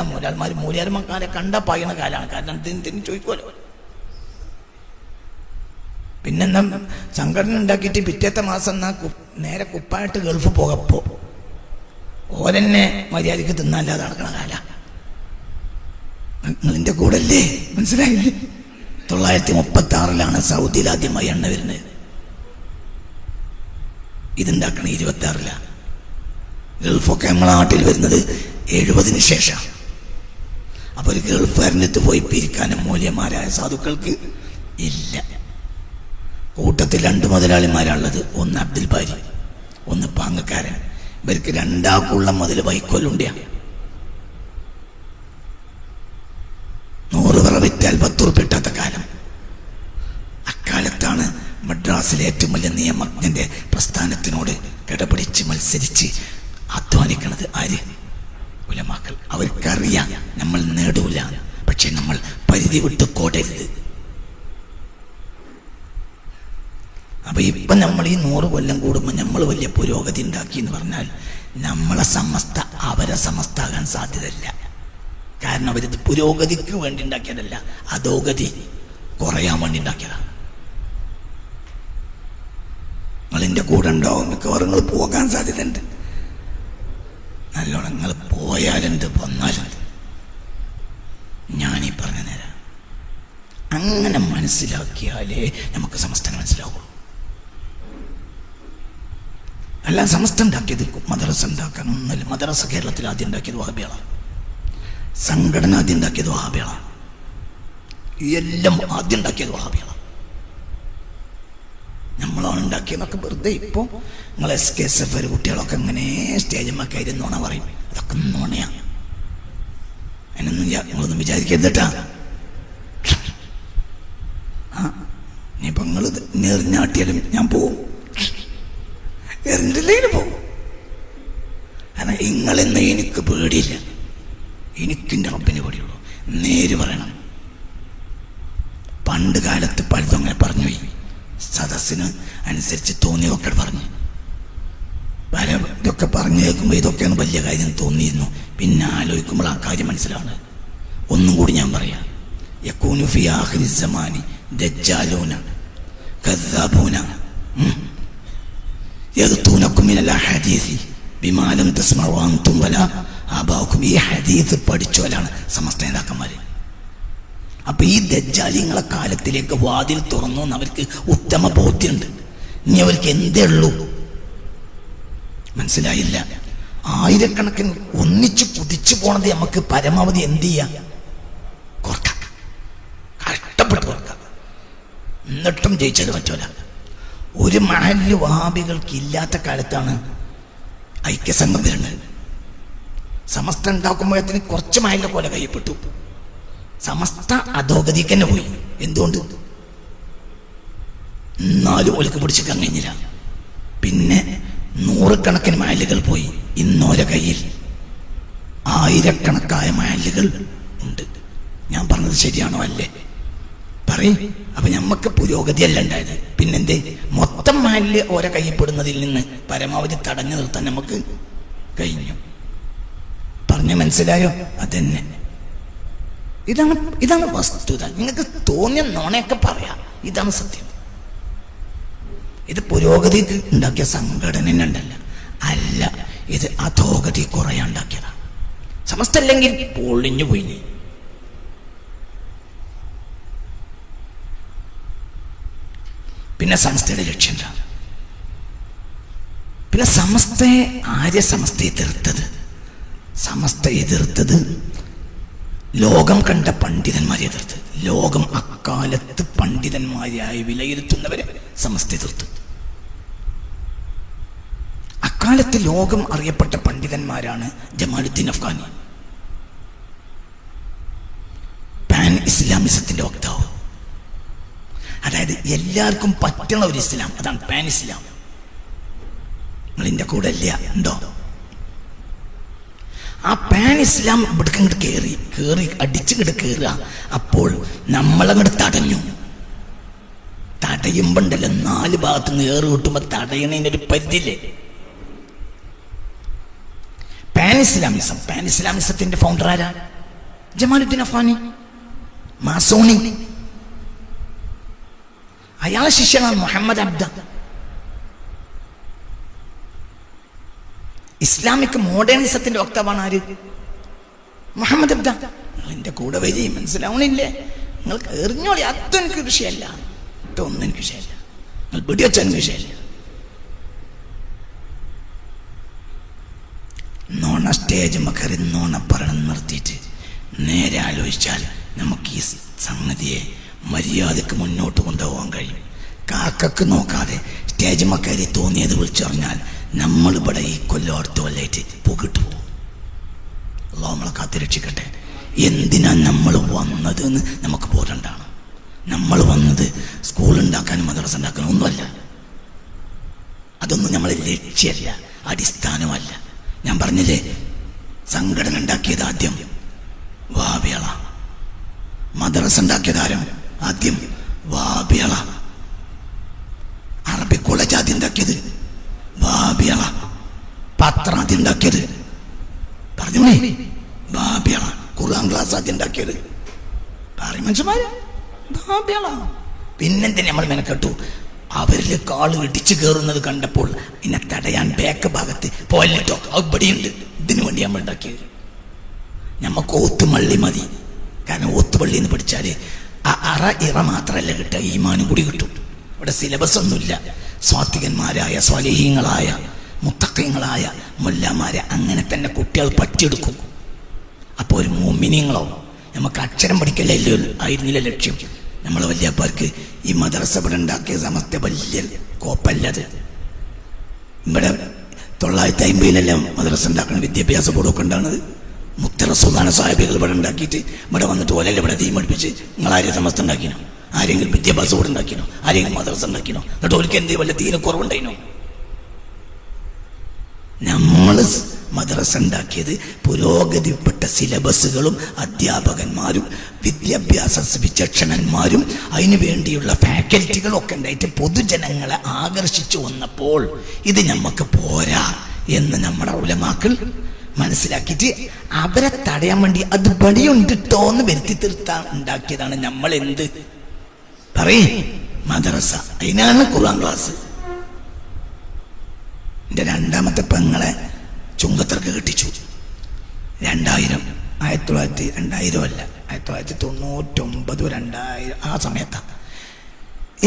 മൂല്യാരന്മാരെ കണ്ട പായണ കാലാണ്. കാരണം എന്തിനു ചോദിക്കുമല്ലോ. പിന്നെന്താ സംഘടന ഉണ്ടാക്കിയിട്ട് പിറ്റേത്തെ മാസം നേരെ കുപ്പായിട്ട് ഗൾഫ് പോകപ്പോ ഓരെന്നെ മര്യാദക്ക് തിന്നാല്ലാതെ നടക്കണ കാല. നിങ്ങളിന്റെ കൂടെ അല്ലേ? മനസ്സിലായില്ലേ? 1936 സൗദിയിൽ ആദ്യമായി എണ്ണ വരുന്നത്. ഇതുണ്ടാക്കണ 26. ഗൾഫൊക്കെ നമ്മളെ നാട്ടിൽ വരുന്നത് 70 ശേഷം. അപ്പൊ ഒരു ഗൾഫുകാരനത്ത് പോയി പിരിക്കാനും മൂല്യന്മാരായ സാധുക്കൾക്ക് ഇല്ല. കൂട്ടത്തിൽ 2 മുതലാളിമാരാണുള്ളത്. ഒന്ന് അബ്ദുൽ ബാരി, ഒന്ന് പാങ്ങക്കാരൻ. ഇവർക്ക് രണ്ടാൾക്കുള്ള മുതൽ വൈക്കോലുണ്ടിയ. 100 പറ വിറ്റാൽ 10 ഉറുപ്പിക കിട്ടാത്ത കാലം. അക്കാലത്താണ് മദ്രാസിലെ ഏറ്റവും വലിയ നിയമജ്ഞന്റെ പ്രസ്ഥാനത്തിനോട് കിടപിടിച്ച് മത്സരിച്ച് അധ്വാനിക്കണത് ആര്? ഉലമാക്കൾ. അവർക്കറിയാം നമ്മൾ നേടൂല, പക്ഷെ നമ്മൾ പരിധി വിട്ട് കോടരുത്. അപ്പൊ ഇപ്പൊ നമ്മൾ ഈ 100 കൊല്ലം കൂടുമ്പോൾ നമ്മൾ വലിയ പുരോഗതി ഉണ്ടാക്കി എന്ന് പറഞ്ഞാൽ നമ്മളെ സമസ്ത അവരെ സമസ്ത ആകാൻ സാധ്യതയില്ല. കാരണം അവരിത് പുരോഗതിക്ക് വേണ്ടി ഉണ്ടാക്കിയതല്ല, അധോഗതി കുറയാൻ വേണ്ടി ഉണ്ടാക്കിയതാണ്. നിങ്ങളെൻ്റെ കൂടെ ഉണ്ടാവും, മിക്കവാറും നിങ്ങൾ പോകാൻ സാധ്യതയുണ്ട്. നല്ലോണം നിങ്ങൾ പോയാലെന്ത് വന്നാലെന്ത് ഞാനീ പറഞ്ഞ നേരം. അങ്ങനെ മനസ്സിലാക്കിയാലേ നമുക്ക് സമസ്തനെ മനസ്സിലാവുള്ളൂ. അല്ല സമസ്ത ഉണ്ടാക്കിയത് മദ്രസ ഉണ്ടാക്കാനൊന്നുമല്ല. മദ്രസ കേരളത്തിൽ ആദ്യം ഉണ്ടാക്കിയത് വഹാബികളാണ്. സംഘടന ആദ്യം ഉണ്ടാക്കിയത് വഹാബികളാണ്. എല്ലാം ആദ്യം ഉണ്ടാക്കിയത് വഹാബികളാണ്. നമ്മളാണ് ഉണ്ടാക്കിയെന്നൊക്കെ വെറുതെ. ഇപ്പോൾ നിങ്ങൾ SKSF കുട്ടികളൊക്കെ ഇങ്ങനെ സ്റ്റേജമ്മ കയറുന്നോണ പറയും. അതൊക്കെ നോണയാണ്. അതിനൊന്നും നിങ്ങളൊന്നും വിചാരിക്കരുതട്ടാ. ഇനിയിപ്പോൾ നിങ്ങൾ നേർഞ്ഞാട്ടിയാലും ഞാൻ പോവും, എറിഞ്ഞില്ലെങ്കിലും പോവും. കാരണം നിങ്ങളെന്ന് എനിക്ക് പേടിയില്ല. എനിക്കെൻ്റെ റബ്ബിന് പേടിയുള്ളൂ. നേര് പറയണം. പണ്ട് കാലത്ത് പലതും അങ്ങനെ പറഞ്ഞു പോയി. സദസ്സിന് അനുസരിച്ച് തോന്നിയൊക്കെ പറഞ്ഞു. പല ഇതൊക്കെ പറഞ്ഞു കേൾക്കുമ്പോൾ ഇതൊക്കെയാണ് വലിയ കാര്യം തോന്നിയിരുന്നു. പിന്നെ ആലോചിക്കുമ്പോൾ ആ കാര്യം മനസ്സിലാണ്. ഒന്നും കൂടി ഞാൻ പറയാം. യകൂനു ഫി ആഖിരി സമാനി ദജ്ജാലൂന കദ്ദാബൂന യഗ്തൂനകും മിനൽ അഹദീസി ബിമാ ലം തസ്മഉ അൻതും വലാ ആബാഉകും. ഈ ഹദീസ് പഠിച്ചോലാണ് സമസ്ത നേതാക്കന്മാര്. അപ്പൊ ഈ ദജ്ജാലിങ്ങളെ കാലത്തിലേക്ക് വാതിൽ തുറന്നു എന്ന് അവർക്ക് ഉത്തമ ബോധ്യമുണ്ട്. ഇനി അവർക്ക് എന്തേ ഉള്ളൂ? മനസ്സിലായില്ല. ആയിരക്കണക്കിന് ഒന്നിച്ച് കുതിച്ചു പോണത് നമുക്ക് പരമാവധി എന്ത് ചെയ്യാം? കുറക്കാം, കഷ്ടപ്പെട്ട് കുറക്കാം. എന്നിട്ടും ജയിച്ചത് പറ്റൂല. ഒരു മഹല്ല് വഹാബികൾക്ക് ഇല്ലാത്ത കാലത്താണ് ഐക്യസംഘം വരുന്നത്. സമസ്ത ഉണ്ടാക്കുമ്പോഴത്തിന് കുറച്ച് മഹല്ല് പോലെ കയ്യപ്പെട്ടു. സമസ്ത അധോഗതിക്ക് തന്നെ പോയി. എന്തുകൊണ്ട്? എന്നാലും ഒലുക്ക് പിടിച്ചിക്കാൻ കഴിഞ്ഞില്ല. പിന്നെ 100 കണക്കിന് മഹല്ലുകൾ പോയി. ഇന്നോരെ കയ്യിൽ 1000കണക്കായ മഹല്ലുകൾ ഉണ്ട്. ഞാൻ പറഞ്ഞത് ശരിയാണോ അല്ലേ? പറയും. അപ്പൊ ഞമ്മക്ക് പുരോഗതിയല്ല ഉണ്ടായത്. പിന്നെന്തേ? മൊത്തം മഹല്ല് ഓരോ കയ്യപ്പെടുന്നതിൽ നിന്ന് പരമാവധി തടഞ്ഞു നിർത്താൻ നമുക്ക് കഴിഞ്ഞു. പറഞ്ഞ മനസ്സിലായോ? അതന്നെ. ഇതാണ് വസ്തുത. നിങ്ങൾക്ക് തോന്നിയ നോണയൊക്കെ പറയാം. ഇതാണ് സത്യം. ഇത് പുരോഗതിക്ക് ഉണ്ടാക്കിയ സംഘടന ഉണ്ടല്ല, അല്ല. ഇത് അധോഗതി കുറയാൻ ഉണ്ടാക്കിയതാണ്. സമസ്ത അല്ലെങ്കിൽ പൊളിഞ്ഞു പോയി. പിന്നെ സമസ്തയുടെ ലക്ഷ്യം എന്താ? പിന്നെ സമസ്തയെ എതിർത്തത് ലോകം കണ്ട പണ്ഡിതന്മാരെ എതിർത്ത്. ലോകം അക്കാലത്ത് പണ്ഡിതന്മാരായി വിലയിരുത്തുന്നവരെ സമസ്ത എതിർത്തു. അക്കാലത്ത് ലോകം അറിയപ്പെട്ട പണ്ഡിതന്മാരാണ് ജമാലുദ്ദീൻ അഫ്ഗാനി, പാൻ ഇസ്ലാമിസത്തിന്റെ വക്താവ്. അതായത് എല്ലാവർക്കും പറ്റുന്ന ഒരു ഇസ്ലാം, അതാണ് പാൻ ഇസ്ലാം. നിങ്ങളിൻ്റെ കൂടെ ഇല്ല ഉണ്ടോ? ആ പാൻ ഇസ്ലാം ഇവിടേക്ക് ഇങ്ങോട്ട് കയറി അടിച്ചിങ്ങോട്ട് കയറുക. അപ്പോൾ നമ്മളങ്ങോട്ട് തടയുമ്പോണ്ടല്ലോ 4 ഭാഗത്ത് നിന്ന് ഏറ് കിട്ടുമ്പോൾ തടയണതിനൊരു പരിധിയില്ലേ? പാൻ ഇസ്ലാമിസത്തിന്റെ ഫൗണ്ടർ ആരാ? ജമാലുദ്ദീൻ അഫ്ഗാനി, മാസോണി. അയാളെ ശിഷ്യനാണ് മുഹമ്മദ് അബ്ദ. ഇസ്ലാമിക് മോഡേണിസത്തിന്റെ വക്താവാണ് ആര്? മുഹമ്മദ് അബ്ദ. എന്റെ കൂടെ വരി, മനസ്സിലാവണില്ലേ? നിങ്ങൾക്ക് എറിഞ്ഞോളി, അതും എനിക്ക് വിഷയമല്ല, ഒന്നും എനിക്ക് വിഷയമല്ല, നിങ്ങൾ വെടിവെച്ചാൽ എനിക്ക് വിഷയമല്ല. നോണ സ്റ്റേജ് കയറി നോണ പറയണം നിർത്തിയിട്ട് നേരെ ആലോചിച്ചാൽ നമുക്ക് ഈ സംഗതിയെ മര്യാദക്ക് മുന്നോട്ട് കൊണ്ടുപോകാൻ കഴിയും. കാക്കക്ക് നോക്കാതെ സ്റ്റേജ് കയറി തോന്നിയത് വിളിച്ചറിഞ്ഞാൽ നമ്മളിവിടെ ഈ കൊല്ലം അടുത്ത കൊല്ലായിട്ട് പുകിട്ട് പോകും. അള്ളാഹു നമ്മളെ കാത്തിരക്ഷിക്കട്ടെ. എന്തിനാ നമ്മൾ വന്നത് എന്ന് നമുക്ക് ബോധമുണ്ടാണ്. നമ്മൾ വന്നത് സ്കൂൾ ഉണ്ടാക്കാനും മദ്രസ ഉണ്ടാക്കാനും ഒന്നുമല്ല. അതൊന്നും നമ്മളെ ലക്ഷ്യമല്ല, അടിസ്ഥാനമല്ല. ഞാൻ പറഞ്ഞില്ലേ, സംഘടന ഉണ്ടാക്കിയത് ആദ്യം വാബിയള, മദ്രസ ഉണ്ടാക്കിയത് ആരും ആദ്യം വാബിയള, അറബി കോളേജ് ആദ്യം ഉണ്ടാക്കിയത് വാബിയള, പത്രം ആദ്യം ഉണ്ടാക്കിയത് പറഞ്ഞോളി വാബിയള, ഖുർആൻ ക്ലാസ് ആദ്യം ഉണ്ടാക്കിയത് പറയും മനുഷ്യന്മാര് വാബിയള. പിന്നെന്തിനാ നമ്മൾ മെനക്കെട്ടു? അവരിൽ കാള് ഇടിച്ചു കയറുന്നത് കണ്ടപ്പോൾ ഇതിനെ തടയാൻ ബാക്ക് ഭാഗത്ത് പോയിട്ടോ അവിടെയുണ്ട്. ഇതിനു വേണ്ടി നമ്മൾ ഉണ്ടാക്കിയത്. നമുക്ക് ഓത്തുമള്ളി മതി. കാരണം ഓത്തുപള്ളി എന്ന് പഠിച്ചാൽ അറ ഇറ മാത്രമല്ല കിട്ടുക, ഈമാനും കൂടി കിട്ടും. ഇവിടെ സിലബസ് ഒന്നുമില്ല. സ്വാത്വികന്മാരായ സ്വാലിഹീങ്ങളായ മുത്തഖീങ്ങളായ മുല്ലമാരെ അങ്ങനെ തന്നെ കുട്ടികൾ പറ്റിയെടുക്കും. അപ്പോൾ ഒരു മുഅ്മിനീങ്ങളോ നമുക്ക് അക്ഷരം പഠിക്കലല്ലോ ആയിരുന്നില്ല ലക്ഷ്യം. നമ്മളെ വല്യപ്പാർക്ക് ഈ മദ്രസ ഇവിടെ ഉണ്ടാക്കിയ സമസ്ത വലിയ കോപ്പല്ലത്. ഇവിടെ 950 മദ്രസ ഉണ്ടാക്കുന്ന വിദ്യാഭ്യാസ ബോർഡൊക്കെ ഉണ്ടാകുന്നത്. മുത്തറസുദാന സാഹിബികൾ ഇവിടെ ഉണ്ടാക്കിയിട്ട് ഇവിടെ വന്നിട്ട് ഓലല്ല ഇവിടെ തീ പഠിപ്പിച്ച് നിങ്ങളാരും സമസ്ത ഉണ്ടാക്കിനോ? ആരെങ്കിലും വിദ്യാഭ്യാസ ബോർഡ് ഉണ്ടാക്കിനോ? ആരെങ്കിലും മദ്രസ ഉണ്ടാക്കിനോ? എന്നിട്ട് ഓർക്ക് എന്ത് വല്ല തീരെ കുറവുണ്ടായിനോ? നമ്മൾ മദ്രസ ഉണ്ടാക്കിയത് പുരോഗതിപ്പെട്ട സിലബസുകളും അധ്യാപകന്മാരും വിദ്യാഭ്യാസ വിചക്ഷണന്മാരും അതിനു വേണ്ടിയുള്ള ഫാക്കൽറ്റികളും ഒക്കെ ഉണ്ടായിട്ട് പൊതുജനങ്ങളെ ആകർഷിച്ചു വന്നപ്പോൾ ഇത് നമുക്ക് പോരാ എന്ന് നമ്മുടെ ഉലമാക്കൾ മനസ്സിലാക്കിയിട്ട് അവരെ തടയാൻ വേണ്ടി അത് പടിയുണ്ടിട്ടോ എന്ന് വരുത്തി തീർത്താൻ ഉണ്ടാക്കിയതാണ് നമ്മൾ എന്ത് പറയേ മദ്രസ. അതിനാണ് ഖുർആൻ ക്ലാസ്. എൻ്റെ രണ്ടാമത്തെ പെങ്ങളെ ചുങ്കത്തർക്ക് കെട്ടിച്ചു. 2000 അല്ല 1999 2000 ആ സമയത്താണ്.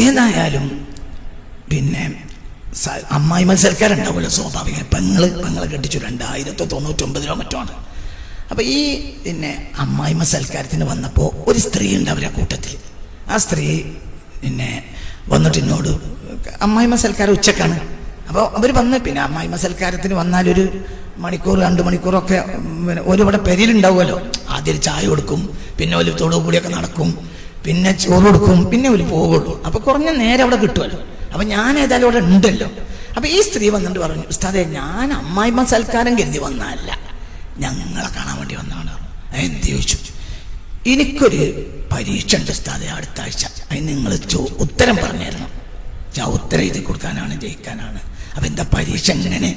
ഏതായാലും പിന്നെ അമ്മായി മത്സരക്കാരുണ്ടാവുമല്ലോ സ്വാഭാവികം. പെങ്ങളെ കെട്ടിച്ചു 2099 മറ്റോ ആണ്. അപ്പൊ ഈ പിന്നെ അമ്മായി മത്സരക്കാരത്തിന് വന്നപ്പോൾ ഒരു സ്ത്രീ ഉണ്ട് അവരെ കൂട്ടത്തിൽ. ആ സ്ത്രീ പിന്നെ വന്നിട്ട് എന്നോട്, അമ്മായി മത്സരക്കാരൻ ഉച്ചക്കാണ്. അപ്പോൾ അവർ വന്ന് പിന്നെ അമ്മായി മത്സരക്കാരത്തിന് വന്നാൽ 1 മണിക്കൂർ 2 മണിക്കൂറൊക്കെ ഒരുവിടെ പെരിയിലുണ്ടാവുമല്ലോ. ആദ്യം ചായ കൊടുക്കും, പിന്നെ ഒരു തൊടു കൂടിയൊക്കെ നടക്കും, പിന്നെ ചോറ് കൊടുക്കും, പിന്നെ ഒരു പോകുള്ളൂ. അപ്പൊ കുറഞ്ഞ നേരം അവിടെ കിട്ടുമല്ലോ. അപ്പൊ ഞാൻ ഏതായാലും അവിടെ ഉണ്ടല്ലോ. അപ്പൊ ഈ സ്ത്രീ വന്നിട്ട് പറഞ്ഞു, ഉസ്താദേ ഞാൻ അമ്മായിമ്മ സൽക്കാരം കരുതി വന്നതല്ല, ഞങ്ങളെ കാണാൻ വേണ്ടി വന്നതാണ്. എന്ത് ചോദിച്ചു? എനിക്കൊരു പരീക്ഷ ഉണ്ട് ഉസ്താദേ അടുത്ത ആഴ്ച, അതിന് നിങ്ങൾ ഉത്തരം പറഞ്ഞുതരണം. ഞാൻ ഉത്തരം എഴുതി കൊടുക്കാനാണ്, ജയിക്കാനാണ്. അപ്പൊ എന്താ പരീക്ഷ എങ്ങനെ?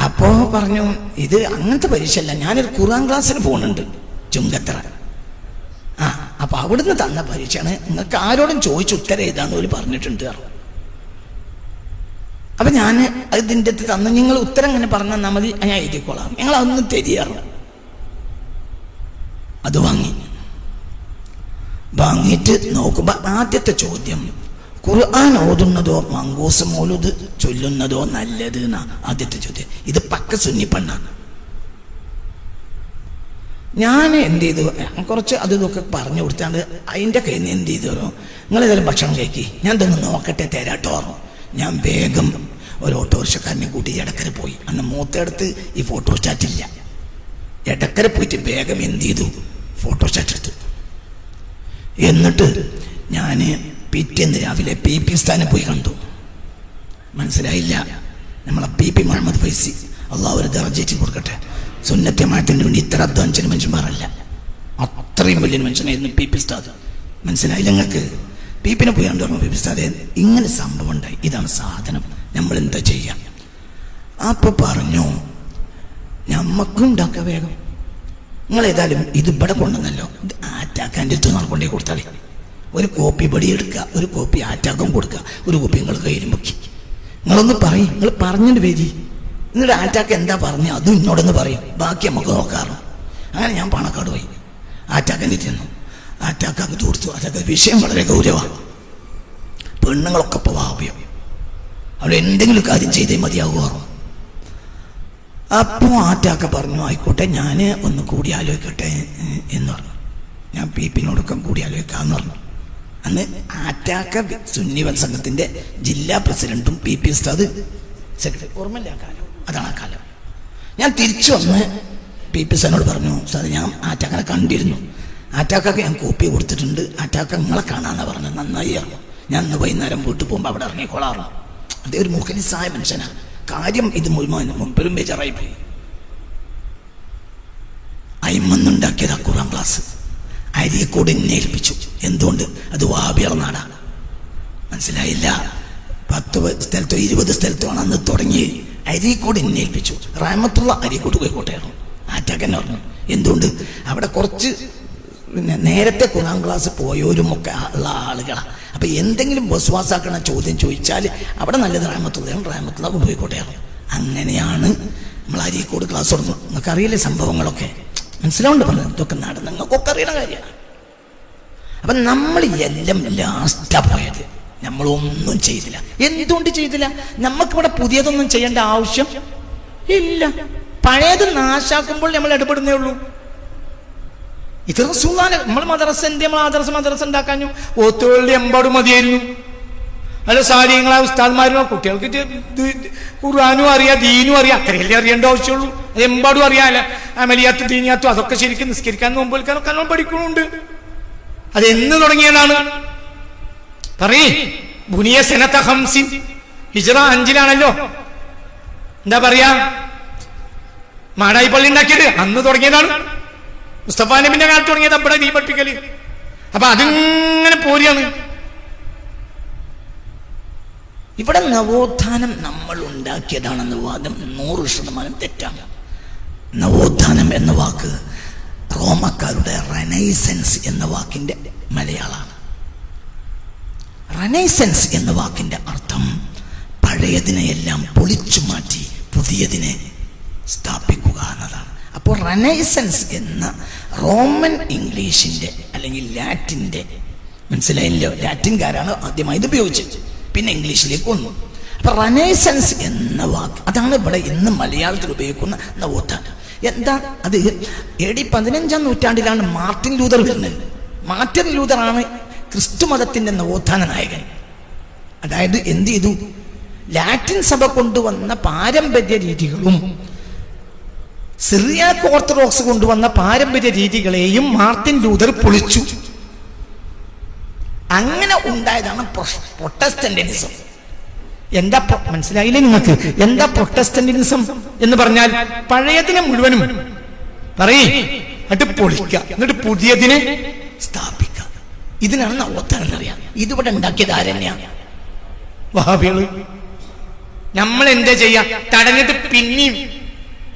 അപ്പോ പറഞ്ഞു, ഇത് അങ്ങനത്തെ പരീക്ഷ അല്ല, ഞാനൊരു ഖുർആൻ ക്ലാസ്സിന് പോകുന്നുണ്ട് ചുങ്കത്തറ. അപ്പൊ അവിടുന്ന് തന്ന പരീക്ഷയാണ്, നിങ്ങൾക്ക് ആരോടും ചോദിച്ച് ഉത്തരം എഴുതാന്ന് പോലും പറഞ്ഞിട്ടുണ്ട്. അപ്പൊ ഞാൻ ഇതിൻ്റെ തന്നു, നിങ്ങൾ ഉത്തരം ഇങ്ങനെ പറഞ്ഞു തന്നാൽ മതി, ഞാൻ എഴുതിക്കോളാം, ഞങ്ങൾ അതൊന്നും തരികയാണ്. അത് വാങ്ങിയിട്ട് നോക്കുമ്പോ ആദ്യത്തെ ചോദ്യം, ഖുർആൻ ഓതുന്നതോ മങ്കൂസ് മൗലൂദ് ചൊല്ലുന്നതോ നല്ലത് എന്നാ ആദ്യത്തെ ചോദ്യം. ഇത് പക്ക സുന്നി പെണ്ണാണ്. ഞാൻ എന്ത് ചെയ്തു, കുറച്ച് അത് ഇതൊക്കെ പറഞ്ഞു കൊടുത്താണ്ട് അതിൻ്റെ കയ്യിൽ നിന്ന് എന്ത് ചെയ്തോ, നിങ്ങൾ ഏതായാലും ഭക്ഷണം കഴിക്കി, ഞാൻ ഇതൊന്ന് നോക്കട്ടെ തരാട്ടോ. ഞാൻ വേഗം ഒരു ഓട്ടോറിക്ഷക്കാരനെ കൂട്ടി എടക്കര പോയി. അന്ന് മൂത്തടുത്ത് ഈ ഫോട്ടോ സ്റ്റാറ്റ് ഇല്ല. എടക്കര പോയിട്ട് വേഗം എന്ത് ചെയ്തു, ഫോട്ടോ സ്റ്റാറ്റ് എടുത്തു. എന്നിട്ട് ഞാൻ പിറ്റേന്ന് രാവിലെ PP സ്ഥാനം പോയി കണ്ടു. മനസ്സിലായില്ല, നമ്മളെ PP മുഹമ്മദ് ഫൈസി, അള്ളാഹു ഒരു ദർജ കൊടുക്കട്ടെ. സുന്നത്യമായതിന് വേണ്ടി ഇത്ര അധ്വാനിച്ച മനുഷ്യന്മാരല്ല, അത്രയും വലിയ മനുഷ്യനായിരുന്നു PP ഉസ്താദ്. മനസ്സിലായില്ല നിങ്ങൾക്ക്? PP പോയി കണ്ടു പറഞ്ഞു, PP ഉസ്താദേ ഇങ്ങനെ സംഭവം ഉണ്ടായി, ഇതാണ് സാധനം, നമ്മൾ എന്താ ചെയ്യാം? അപ്പൊ പറഞ്ഞു, ഞമ്മക്കും ഉണ്ടാക്കാം വേഗം, നിങ്ങൾ ഏതായാലും ഇത് ഇവിടെ കൊണ്ടുവന്നല്ലോ, ഇത് ആറ്റാക്കാൻ്റെ അടുത്ത് നടക്കൊണ്ടേ കൊടുത്താളി. ഒരു കോപ്പി പടി എടുക്കുക, ഒരു കോപ്പി ആറ്റാക്കം കൊടുക്കുക, ഒരു കോപ്പി നിങ്ങൾ കയ്യിലും വെക്കി. നിങ്ങളൊന്ന് പറയും, നിങ്ങൾ പറഞ്ഞിട്ട് പേരി, എന്നിട്ട് ആറ്റാക്ക എന്താ പറഞ്ഞത് അതും ഇന്നോടൊന്ന് പറയും, ബാക്കി നമുക്ക് നോക്കാറുണ്ട്. അങ്ങനെ ഞാൻ പാണക്കാട് പോയി ആറ്റാക്കാൻ ചെന്നു. അറ്റാക്ക് അങ്ങ് കൊടുത്തു. അതൊക്കെ വിഷയം വളരെ ഗൗരവമാണ്. പെണ്ണുങ്ങളൊക്കെ ഇപ്പോൾ വഹാബിയോ, അവിടെ എന്തെങ്കിലും കാര്യം ചെയ്തേ മതിയാകുമാറും. അപ്പോൾ ആറ്റാക്ക പറഞ്ഞു ആയിക്കോട്ടെ ഞാൻ ഒന്ന് കൂടി ആലോചിക്കട്ടെ എന്ന് പറഞ്ഞു. ഞാൻ പിന്നോടൊക്കെ കൂടി ആലോചിക്കാമെന്ന് പറഞ്ഞു. അന്ന് ആറ്റാക്ക സുന്നി വൽ സംഘത്തിൻ്റെ ജില്ലാ പ്രസിഡന്റും PP ഉസ്താദ് സെക്രട്ടറി, ഓർമ്മയില്ല ആ കാലം, അതാണ് ആ കാലം. ഞാൻ തിരിച്ചു വന്ന് PP ഉസ്താദിനോട് പറഞ്ഞു, ഉസ്താദ് ഞാൻ ആറ്റാക്കനെ കണ്ടിരുന്നു, ആറ്റാക്കൊക്കെ ഞാൻ കോപ്പി കൊടുത്തിട്ടുണ്ട്, ആറ്റാക്ക നിങ്ങളെ കാണാമെന്ന് പറഞ്ഞു. നന്നായി അറിഞ്ഞു. ഞാൻ ഇന്ന് വൈകുന്നേരം വീട്ടിൽ പോകുമ്പോൾ അവിടെ ഇറങ്ങിക്കോളാറുള്ളൂ. അതേ ഒരു മുഖലിസായ മനുഷ്യനാണ്. കാര്യം ഇത് മുഴുവനും ബേജാറായി പോയി. അയിമന്നുണ്ടാക്കിയത് ഖുർആൻ ക്ലാസ് അരീക്കോട് എന്നെ ഏൽപ്പിച്ചു. എന്തുകൊണ്ട്? അത് വഹാബികളുടെ നാടാണ്. മനസ്സിലായില്ല. 10 സ്ഥലത്തോ 20 സ്ഥലത്തോ ആണ് അന്ന് തുടങ്ങി. അരീക്കോട് എന്നെ ഏൽപ്പിച്ചു. റഹ്മത്തുള്ള അരീക്കോട് കോഴിക്കോട്ടെയായിരുന്നു. ആറ്റാക്കന്നെ പറഞ്ഞു. എന്തുകൊണ്ട്? അവിടെ കുറച്ച് നേരത്തെ ഖുർആൻ ക്ലാസ് പോയവരും ഒക്കെ ഉള്ള ആളുകളാണ്. അപ്പം എന്തെങ്കിലും വസ്വാസാക്കണ ചോദ്യം ചോദിച്ചാൽ അവിടെ നല്ലത് റഹ്മത്തുള്ള കോഴിക്കോട്ടെയാണ്. അങ്ങനെയാണ് നമ്മൾ അരീക്കോട് ക്ലാസ് തുടങ്ങുന്നത്. നിങ്ങൾക്ക് അറിയില്ലേ സംഭവങ്ങളൊക്കെ? മനസ്സിലാവുണ്ട് പറഞ്ഞത്? ഇതൊക്കെ നടന്ന് നിങ്ങൾക്കൊക്കെ അറിയണ കാര്യമാണ്. അപ്പം നമ്മൾ എല്ലാം ലാസ്റ്റാ പോയത്. നമ്മളൊന്നും ചെയ്തില്ല. എന്തുകൊണ്ട് ചെയ്തില്ല? നമുക്കിവിടെ പുതിയതൊന്നും ചെയ്യേണ്ട ആവശ്യം ഇല്ല. പഴയത് നാശാക്കുമ്പോൾ നമ്മൾ ഇടപെടുന്നേ ഉള്ളൂ. ഇത് റസൂലുള്ളാഹി നമ്മൾ മദ്രസ ഉണ്ടാക്കാഞ്ഞു ഓത്തുകളിൽ എമ്പാടും മതിയായിരുന്നു. അല്ല സാരിങ്ങളാ ഉസ്താദ്മാരും കുട്ടികൾക്ക് ഖുർആനും അറിയാം, ദീനും അറിയാം. അത്രയല്ലേ അറിയേണ്ട ആവശ്യമുള്ളൂ. അത് എമ്പാടും അറിയാമല്ല. അമലിയാത്തും ദീനിയാത്തും അതൊക്കെ ശരിക്കും നിസ്കരിക്കാൻ നോമ്പ് വെക്കാനൊക്കെ നല്ലോണം പഠിക്കുന്നുണ്ട്. അത് എന്ന് തുടങ്ങിയതാണ്? പറയേ. ബുനിയ സനത 50 ഹിജ്റ 5-ലാണല്ലോ. എന്താ പറയാ, മാടായി പള്ളി ഉണ്ടാക്കിയത് അന്ന് തുടങ്ങിയതാണ്. മുസ്തഫ നബിന്റെ കാലത്ത് തുടങ്ങിയത് അവിടെ നീ പഠിപ്പിക്കല്. അപ്പൊ അതിങ്ങനെ പോരിയാണ്. ഇവിടെ നവോത്ഥാനം നമ്മൾ ഉണ്ടാക്കിയതാണെന്ന വാദം 100% തെറ്റാണ്. നവോത്ഥാനം എന്ന വാക്ക് റോമക്കാരുടെ റെനൈസൻസ് എന്ന വാക്കിന്റെ മലയാളമാണ്. റെനൈസൻസ് എന്ന വാക്കിന്റെ അർത്ഥം പഴയതിനെയെല്ലാം പൊളിച്ചു മാറ്റി പുതിയതിനെ സ്ഥാപിക്കുക എന്നതാണ്. അപ്പോൾ റെനൈസൻസ് എന്ന റോമൻ ഇംഗ്ലീഷിന്റെ അല്ലെങ്കിൽ ലാറ്റിൻ്റെ, മനസ്സിലായില്ലോ, ലാറ്റിൻകാരാണ് ആദ്യമായി ഇത് ഉപയോഗിച്ചത്, പിന്നെ ഇംഗ്ലീഷിലേക്ക് വന്നു. അപ്പൊ റെനൈസൻസ് എന്ന വാക്ക് അതാണ് ഇവിടെ ഇന്ന് മലയാളത്തിൽ ഉപയോഗിക്കുന്ന നവോത്ഥാനം. എന്താ അത്? AD 15-ാം നൂറ്റാണ്ടിലാണ് മാർട്ടിൻ ലൂതർ വരുന്നത്. മാർട്ടിൻ ലൂതറാണ് ക്രിസ്തു മതത്തിന്റെ നവോത്ഥാന നായകൻ. അതായത് എന്ത് ചെയ്തു? ലാറ്റിൻ സഭ കൊണ്ടുവന്ന പാരമ്പര്യ രീതികളും സിറിയാക്ക് ഓർത്തഡോക്സ് കൊണ്ടുവന്ന പാരമ്പര്യ രീതികളെയും മാർട്ടിൻ ലൂതർ പൊളിച്ചു. അങ്ങനെ ഉണ്ടായതാണ് പ്രൊട്ടസ്റ്റന്റിനിസം. എന്താ മനസ്സിലായില്ലേ നിങ്ങൾക്ക്? എന്താ പ്രൊട്ടസ്റ്റന്റിനിസം എന്ന് പറഞ്ഞാൽ? പഴയതിനെ മുഴുവനും പറയേ എന്നിട്ട് പൊളിക്കുക, എന്നിട്ട് പുതിയതിനെ സ്ഥാപിക്കുക. ഇതിനാണ് നവോത്ഥാനം എന്നറിയാം. ഇതിവിടെ ഉണ്ടാക്കിയത് ആരെന്നെയാ? വഹാബികള്. നമ്മൾ എന്താ ചെയ്യാ? തടഞ്ഞിട്ട് പിന്നെയും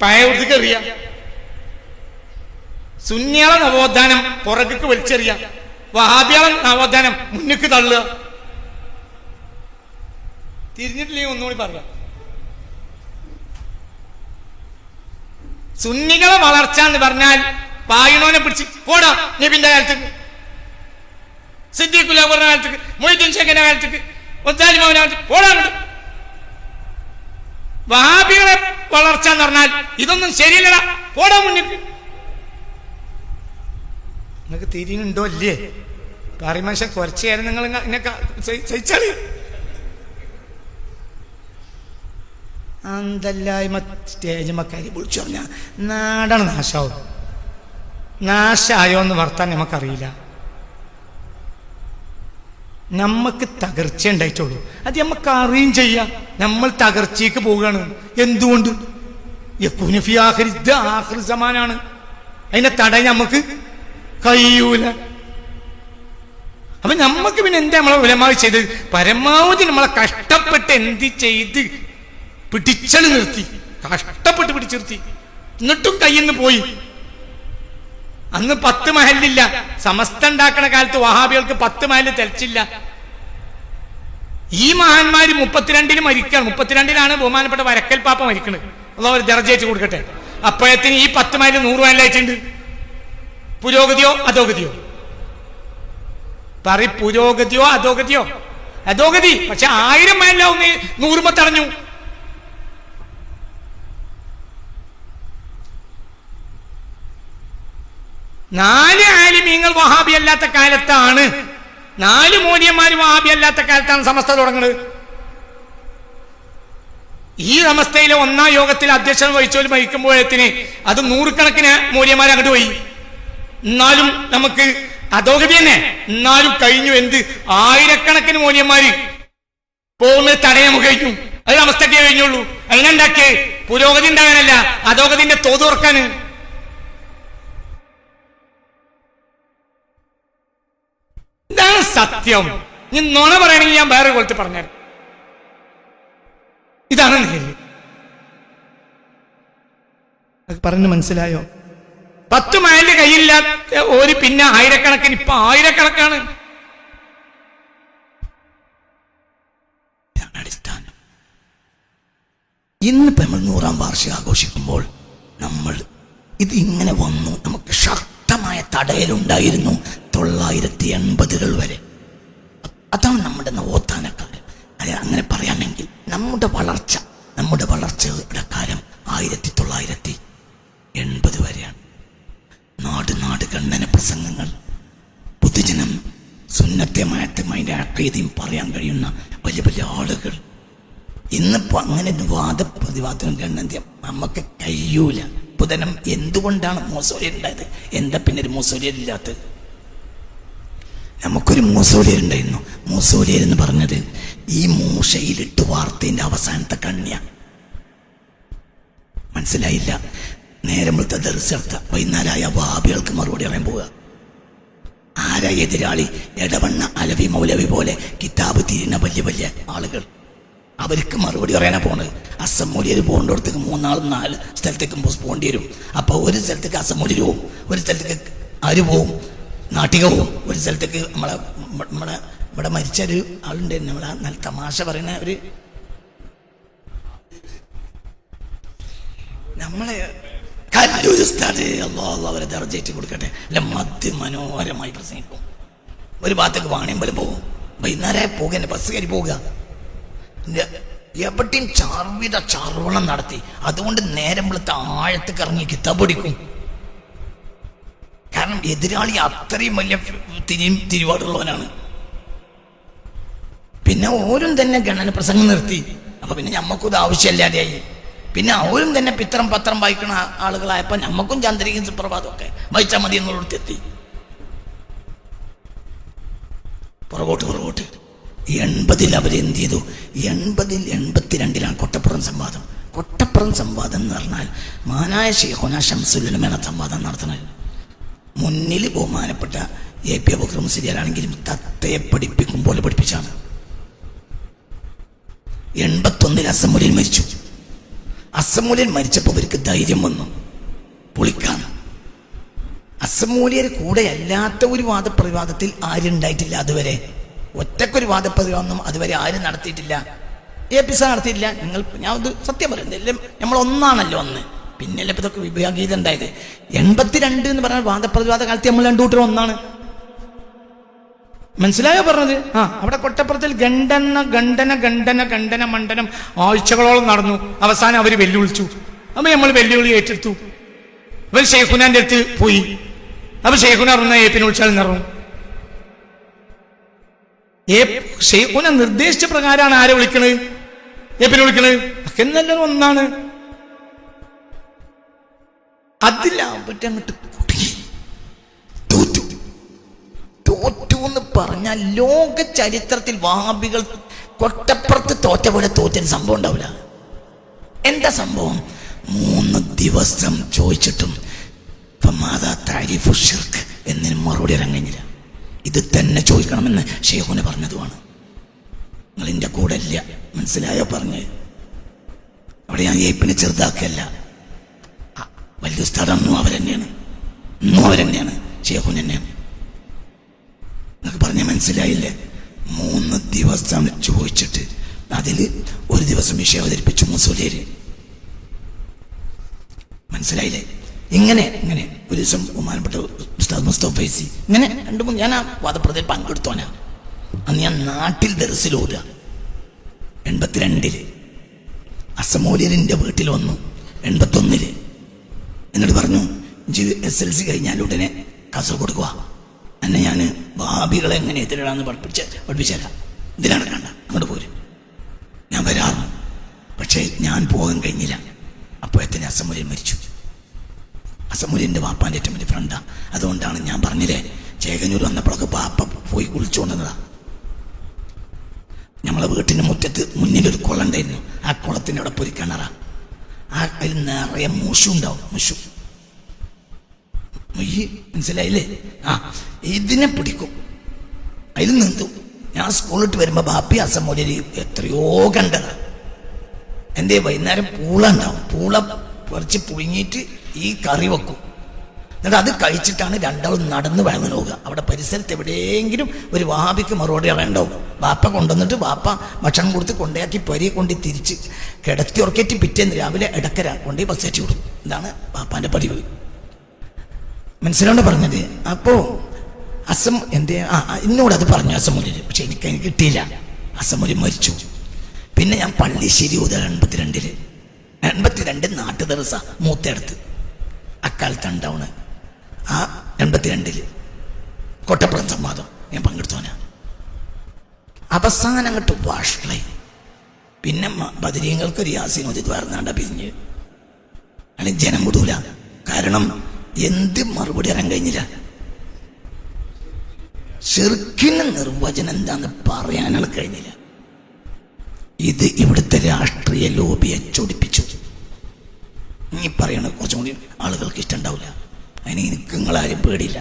പഴയവർക്ക് എറിയാം. സുന്നിയാള നവോത്ഥാനം പുറകേക്ക് വലിച്ചെറിയാം, വഹാബിയാള നവോത്ഥാനം മുന്നിക്ക് തള്ളുക. തിരിഞ്ഞിട്ടില്ലെങ്കിൽ ഒന്നുകൂടി പറയാം. സുന്നികളെ വളർച്ച എന്ന് പറഞ്ഞാൽ പായണോനെ പിടിച്ച് പോടാ നബിന്റെ കാലത്തേക്ക്, സിദ്ദീഖുൽ അക്ബറിന്റെ കാലത്തേക്ക്, മൊയ്തീൻ ഷേഖിന്റെ കാലത്തേക്ക്, ഒത്താലി മൗലാന കാലത്തേക്ക് പോടാ. വഹാബികളെ വളർച്ച എന്ന് പറഞ്ഞാൽ ഇതൊന്നും ശരിയല്ലടാ, പോടാ മുന്നിക്ക്. നിങ്ങൾക്ക് തിരിയുന്നുണ്ടോ അല്ലേ? പാറിമാശ കുറച്ചു നേരം നിങ്ങൾ എന്നെ സഹിച്ചാളി. അന്തല്ലായ്മ സ്റ്റേജുമക്കാരി വിളിച്ചു പറഞ്ഞാൽ നാടാണ് നാശാവും. നാശായോ എന്ന് വർത്താൻ നമുക്കറിയില്ല. നമുക്ക് തകർച്ച ഉണ്ടായിട്ടുള്ളൂ. അത് നമുക്ക് അറിയും ചെയ്യാം. നമ്മൾ തകർച്ചയ്ക്ക് പോവുകയാണ്. എന്തുകൊണ്ട്? ആഖിർ സമാനാണ്. അതിനെ തടയാൻ നമുക്ക് കഴിയൂല. അപ്പൊ നമ്മക്ക് പിന്നെ എന്താ നമ്മളെ ഉലമാവ് ചെയ്തത്? പരമാവധി നമ്മളെ കഷ്ടപ്പെട്ട് എന്ത് ചെയ്ത് പിടിച്ചളി നിർത്തി, കഷ്ടപ്പെട്ട് പിടിച്ചു നിർത്തി. എന്നിട്ടും കയ്യിൽ നിന്ന് പോയി. അന്ന് 10 മഹലില്ല. സമസ്ത ഉണ്ടാക്കണ കാലത്ത് വഹാബികൾക്ക് 10 മഹല് തെളിച്ചില്ല. ഈ മഹാന്മാര് 32-ന് മരിക്കണം. 32-ലാണ് ബഹുമാനപ്പെട്ട വരക്കൽ പാപ്പ മരിക്കുന്നത്. അള്ളാഹു ഒരു ദർജയായിട്ട് കൊടുക്കട്ടെ. അപ്പോഴത്തിന് ഈ 10 മഹല് 100 മഹലായിട്ടുണ്ട്. പുരോഗതിയോ അധോഗതിയോ? പുരോഗതിയോ അധോഗതിയോ? അധോഗതി. പക്ഷെ 1000 മൈലാവും 100 തടഞ്ഞു. നാല് ആലിമീങ്ങൾ വഹാബി അല്ലാത്ത കാലത്താണ്, 4 മൗലവിമാര് വഹാബി അല്ലാത്ത കാലത്താണ് സമസ്ത തുടങ്ങുന്നത്. ഈ സമസ്തയിലെ 1-ാം യോഗത്തിൽ അധ്യക്ഷൻ വഹിച്ചോല് വഹിക്കുമ്പോഴത്തിന് അത് 100 കണക്കിന് മൗലവിമാർ അങ്ങോട്ട് പോയി. എന്നാലും നമുക്ക് അധോഗതി തന്നെ. എന്നാലും കഴിഞ്ഞു. എന്ത് 1000 മൗലവിമാര് പോകുന്നത് തടയാൻ നമുക്ക് കഴിക്കും. അത് സമസ്തക്കേ കഴിഞ്ഞുള്ളൂ. അതിനുണ്ടാക്കിയേ പുരോഗതി ഉണ്ടാകാനല്ല, അധോഗതിന്റെ തോത് തുറക്കാന്. ഇതാണ് സത്യം. നീ നുണ പറയണെങ്കിൽ ഞാൻ വേറെ കൊലത്ത് പറഞ്ഞാൽ ഇതാണ് നേര്. അത് പറഞ്ഞു മനസ്സിലായോ? 10 മൈലിന്റെ കയ്യിലില്ലാത്ത ഒരു പിന്നെ 1000 കണക്കിന്, ഇപ്പൊ 1000 കണക്കാണ്. അടിസ്ഥാനം. ഇന്നിപ്പോ നമ്മൾ 100-ാം വാർഷികം ആഘോഷിക്കുമ്പോൾ നമ്മൾ ഇത് ഇങ്ങനെ വന്നു. നമുക്ക് ശക്തമായ തടയലുണ്ടായിരുന്നു 980-കൾ വരെ. അതാണ് നമ്മുടെ നവോത്ഥാനക്കാലം. അത് അങ്ങനെ പറയാമെങ്കിൽ നമ്മുടെ വളർച്ചയുടെ കാലം 1980 വരെയാണ്. നാട് ഖണ്ഡന പ്രസംഗങ്ങൾ, പൊതുജനം സുന്നത്യമായത്തും അതിൻ്റെ അക്കീതയും പറയാൻ കഴിയുന്ന വലിയ വലിയ ആളുകൾ. ഇന്നിപ്പോൾ അങ്ങനെ വാദപ്രതിവാദം ഗണ്ണന്ത്യം നമുക്ക് കഴിയൂല. പുതനം എന്തുകൊണ്ടാണ് മൂസോലിയർ ഉണ്ടായത്? എന്താ പിന്നെ ഒരു മൂസോലിയർ ഇല്ലാത്തത്? നമുക്കൊരു മൂസോലിയർ ഉണ്ടായിരുന്നു. മൂസോലിയർ എന്ന് പറഞ്ഞത് ഈ മൂശയിലിട്ട് വാർത്തയുടെ അവസാനത്തെ കണ്യ. മനസ്സിലായില്ല? നേരമ്പളത്തെ ദർശനത്ത വൈകുന്നേരമായ വാബികൾക്ക് മറുപടി പറയാൻ പോവുക. ആരാ എതിരാളി? എടവണ്ണ അലവി മൗലവി പോലെ കിതാബ് തിരിയുന്ന വലിയ വലിയ ആളുകൾ. അവർക്ക് മറുപടി പറയാനാ പോണത്. അസമൂലിയർ പോകേണ്ടടത്തേക്ക് 3-4 സ്ഥലത്തേക്കും പോകേണ്ടി വരും. അപ്പൊ ഒരു സ്ഥലത്തേക്ക് അസമൂലിയർ പോവും, ഒരു സ്ഥലത്തേക്ക് ആര് പോവും? നാട്ടിക പോവും, ഒരു സ്ഥലത്തേക്ക് ഇവിടെ മരിച്ചൊരു ആളുണ്ടായിരുന്നു. നമ്മളെ നല്ല തമാശ പറയുന്ന ഒരു നമ്മളെ കല്ലൂർ സ്ഥാനം അവരെ ദർജയിട്ട് കൊടുക്കട്ടെ. അല്ല, മനോഹരമായി പ്രസംഗിക്കും. ഒരു ഭാഗത്തേക്ക് വാണിയമ്പലം പോകും, വൈകുന്നേരം പോകുക, ബസ് കയറി പോവുക. എവിടെയും ചർവണം നടത്തി. അതുകൊണ്ട് നേരം വെളുത്ത ആഴത്തേക്ക് ഇറങ്ങി കിതാബ് പഠിക്കും. കാരണം എതിരാളി അത്രയും വലിയ തിരുവാടുള്ളവനാണ്. പിന്നെ ഓരും തന്നെ ഗണന പ്രസംഗം നിർത്തി. അപ്പൊ പിന്നെ ഞമ്മക്കും ആവശ്യമില്ലാതെയായി. പിന്നെ അവരും തന്നെ പത്രം വായിക്കണ ആളുകളായപ്പോൾ നമ്മക്കും ചന്ദ്രികയും സുപ്രഭാതം ഒക്കെ വായിച്ചാൽ മതി എന്നുള്ളടത്ത് എത്തി. പുറകോട്ട് 80-ൽ അവരെന്ത് ചെയ്തു? 82-ലാണ് കൊട്ടപ്പുറം സംവാദം. കൊട്ടപ്പുറം സംവാദം എന്ന് പറഞ്ഞാൽ മാനായ ശൈഖുനാ ശംസുൽ ഉലമയുടെ സംവാദം നടത്തുന്നത്. മുന്നിൽ ബഹുമാനപ്പെട്ട AP അബൂബക്കർ മുസ്ലിയാരാണെങ്കിലും തത്തയെ പഠിപ്പിക്കും പോലെ പഠിപ്പിച്ചാണ്. 81-ൽ അസമുലിൽ മരിച്ചു. അസമൂലിയർ മരിച്ചപ്പോൾ അവർക്ക് ധൈര്യം വന്നു പൊളിക്കാൻ. അസമൂലിയർ കൂടെ അല്ലാത്ത ഒരു വാദപ്രതിവാദത്തിൽ ആരും ഉണ്ടായിട്ടില്ല അതുവരെ. ഒറ്റക്കൊരു വാദപ്രതിവാദം അതുവരെ ആരും നടത്തിയിട്ടില്ല. AP നടത്തിയിട്ടില്ല. ഞാൻ ഇത് സത്യം പറയുന്നില്ല, നമ്മൾ ഒന്നാണല്ലോ അന്ന്. പിന്നല്ലേ ഇപ്പൊ ഇതൊക്കെ വിഭാഗീയത ഉണ്ടായത്. 82 എന്ന് പറഞ്ഞാൽ വാദപ്രതിവാദ കാലത്ത് നമ്മൾ 2 കൂട്ടർ ഒന്നാണ്. മനസ്സിലായോ പറഞ്ഞത്? അവിടെ കൊട്ടപ്പുറത്തിൽ ഗണ്ഡന മണ്ഡനം ആഴ്ചകളോളം നടന്നു. അവസാനം അവർ വെല്ലുവിളിച്ചു. അപ്പൊ നമ്മൾ വെല്ലുവിളി ഏറ്റെടുത്തു. ഇവർ ഷെയ്ഖുനാന്റെ അടുത്ത് പോയി. അപ്പൊ ഷെയ്ഖുന പറഞ്ഞ AP വിളിച്ചാൽ നിറഞ്ഞു. ഷെയ്ഖുന നിർദ്ദേശിച്ച പ്രകാരമാണ് ആരെ വിളിക്കണത്? AP വിളിക്കണത്. എന്നെല്ലാം ഒന്നാണ്. അതിലാവട്ടെ അങ്ങോട്ട് കുടുങ്ങി തോറ്റു എന്ന് പറഞ്ഞാൽ ലോക ചരിത്രത്തിൽ വഹാബികൾ കൊട്ടപ്പുറത്ത് തോറ്റ പോലെ തോറ്റൊരു സംഭവം ഉണ്ടാവില്ല. എന്താ സംഭവം? 3 ദിവസം ചോദിച്ചിട്ടും എന്നതിന് മറുപടി ഇറങ്ങില്ല. ഇത് തന്നെ ചോദിക്കണമെന്ന് ഷെയ്ഖുന പറഞ്ഞതുമാണ്. നിങ്ങൾ എൻ്റെ കൂടെ ഇല്ല. മനസ്സിലായോ പറഞ്ഞ്? അവിടെ ഞാൻ ഏപ്പിനെ ചെറുതാക്കല്ല. വലിയ സ്ഥലം ഇന്നും അവരെന്നെയാണ് ഷെയ്ഖുന തന്നെയാണ്. എന്നൊക്കെ പറഞ്ഞ മനസ്സിലായില്ലേ? 3 ദിവസം ചോദിച്ചിട്ട് അതിൽ ഒരു ദിവസം വിഷയം അവതരിപ്പിച്ചു മുസോലിയർ. മനസ്സിലായില്ലേ? ഇങ്ങനെ ഇങ്ങനെ ഒരു ദിവസം ബഹുമാനപ്പെട്ട ഉസ്താദ് മുസ്തഫ ഫൈസി ഇങ്ങനെ 2-3 ഞാൻ ആ വാദപ്രതിയിൽ പങ്കെടുത്തോനാ. അന്ന് ഞാൻ നാട്ടിൽ ദർസിലോടുക 82 അസമോലിയറിൻ്റെ വീട്ടിൽ വന്നു 81. എന്നിട്ട് പറഞ്ഞു SLC കഴിഞ്ഞാൽ ഉടനെ കാസർഗോഡ് പോവാ, എന്നെ ഞാൻ ഭാബികളെ എങ്ങനെ എതിരിടാന്ന് പഠിപ്പിച്ചുതരാം, ഇതിലടക്കണ്ട അങ്ങോട്ട് പോരും, ഞാൻ വരാറും. പക്ഷേ ഞാൻ പോകാൻ കഴിഞ്ഞില്ല. അപ്പോഴത്തേന് അസമൂര്യൻ മരിച്ചു. അസമൂര്യൻ്റെ വാപ്പാൻ്റെ ഏറ്റവും വലിയ ഫ്രണ്ടാ. അതുകൊണ്ടാണ് ഞാൻ പറഞ്ഞില്ലേ, ചേകനൂർ വന്നപ്പോഴൊക്കെ വാപ്പ പോയി കുളിച്ചുകൊണ്ടതാ. നമ്മളെ വീട്ടിൻ്റെ മുറ്റത്ത് മുന്നിലൊരു കുളം ഉണ്ടായിരുന്നു. ആ കുളത്തിൻ്റെ അവിടെ പോയി കിണറ, അതിൽ നിറയെ മുഷു ഉണ്ടാവും. മുഷു മനസ്സിലായില്ലേ? ഇതിനെ പിടിക്കും, അതിൽ നീന്തും. ഞാൻ സ്കൂളിട്ട് വരുമ്പോൾ ബാപ്പി അസമൂര്യർ എത്രയോ കണ്ടതാ. എന്തേ വൈകുന്നേരം പൂള ഉണ്ടാവും, പൂള പറിച്ച് പുഴുങ്ങിയിട്ട് ഈ കറി വെക്കും. എന്നിട്ട് അത് കഴിച്ചിട്ടാണ് രണ്ടാളും നടന്ന് വേണം നോക്കുക. അവിടെ പരിസരത്ത് എവിടെയെങ്കിലും ഒരു വഹാബിക്ക് മറുപടി അറിയണ്ടാവും. ബാപ്പ കൊണ്ടുവന്നിട്ട് ബാപ്പ ഭക്ഷണം കൊടുത്ത് കൊണ്ടയാക്കി പരിയെ കൊണ്ട് തിരിച്ച് കിടത്തി ഉറക്കേറ്റ് പിറ്റേന്ന് രാവിലെ ഇടക്കര കൊണ്ടുപോയി ബസ്സേറ്റി വിടും. ഇതാണ് ബാപ്പാൻ്റെ പതിവ്. മനസ്സിലാണ്ട് പറഞ്ഞത്. അപ്പോൾ എന്നോടത് പറഞ്ഞു അസമൂര്യർ. പക്ഷെ എനിക്ക് കിട്ടിയില്ല. അസമൂര്യൻ മരിച്ചു. പിന്നെ ഞാൻ പള്ളിശ്ശേരി ഊത 82 നാട്ടു ദർസ മൂത്തടുത്ത് അക്കാലത്ത് ഉണ്ടാവണ്. ആ 82 കൊട്ടപ്പുറം സംവാദം ഞാൻ പങ്കെടുത്തോന. അവസാനം അങ്ങോട്ട് വാഷളായി. പിന്നെ ബദരീങ്ങൾക്കൊരു യാസീനോദി ദ്വാരന്നാണ്ട പിരിഞ്ഞ്. അല്ലെങ്കിൽ ജനം വിടൂല. കാരണം എന്ത് മറുപടി അറിയാൻ കഴിഞ്ഞില്ല. ശിർക്കിന് നിർവചനം എന്താന്ന് പറയാനാണ് കഴിഞ്ഞില്ല. ഇത് ഇവിടുത്തെ രാഷ്ട്രീയ ലോബിയെ ചൊടിപ്പിച്ചു. നീ പറയണ കുറച്ചും കൂടി ആളുകൾക്ക് ഇഷ്ടമുണ്ടാവില്ല. അതിന് എനിക്ക് നിങ്ങളാരും പേടിയില്ല.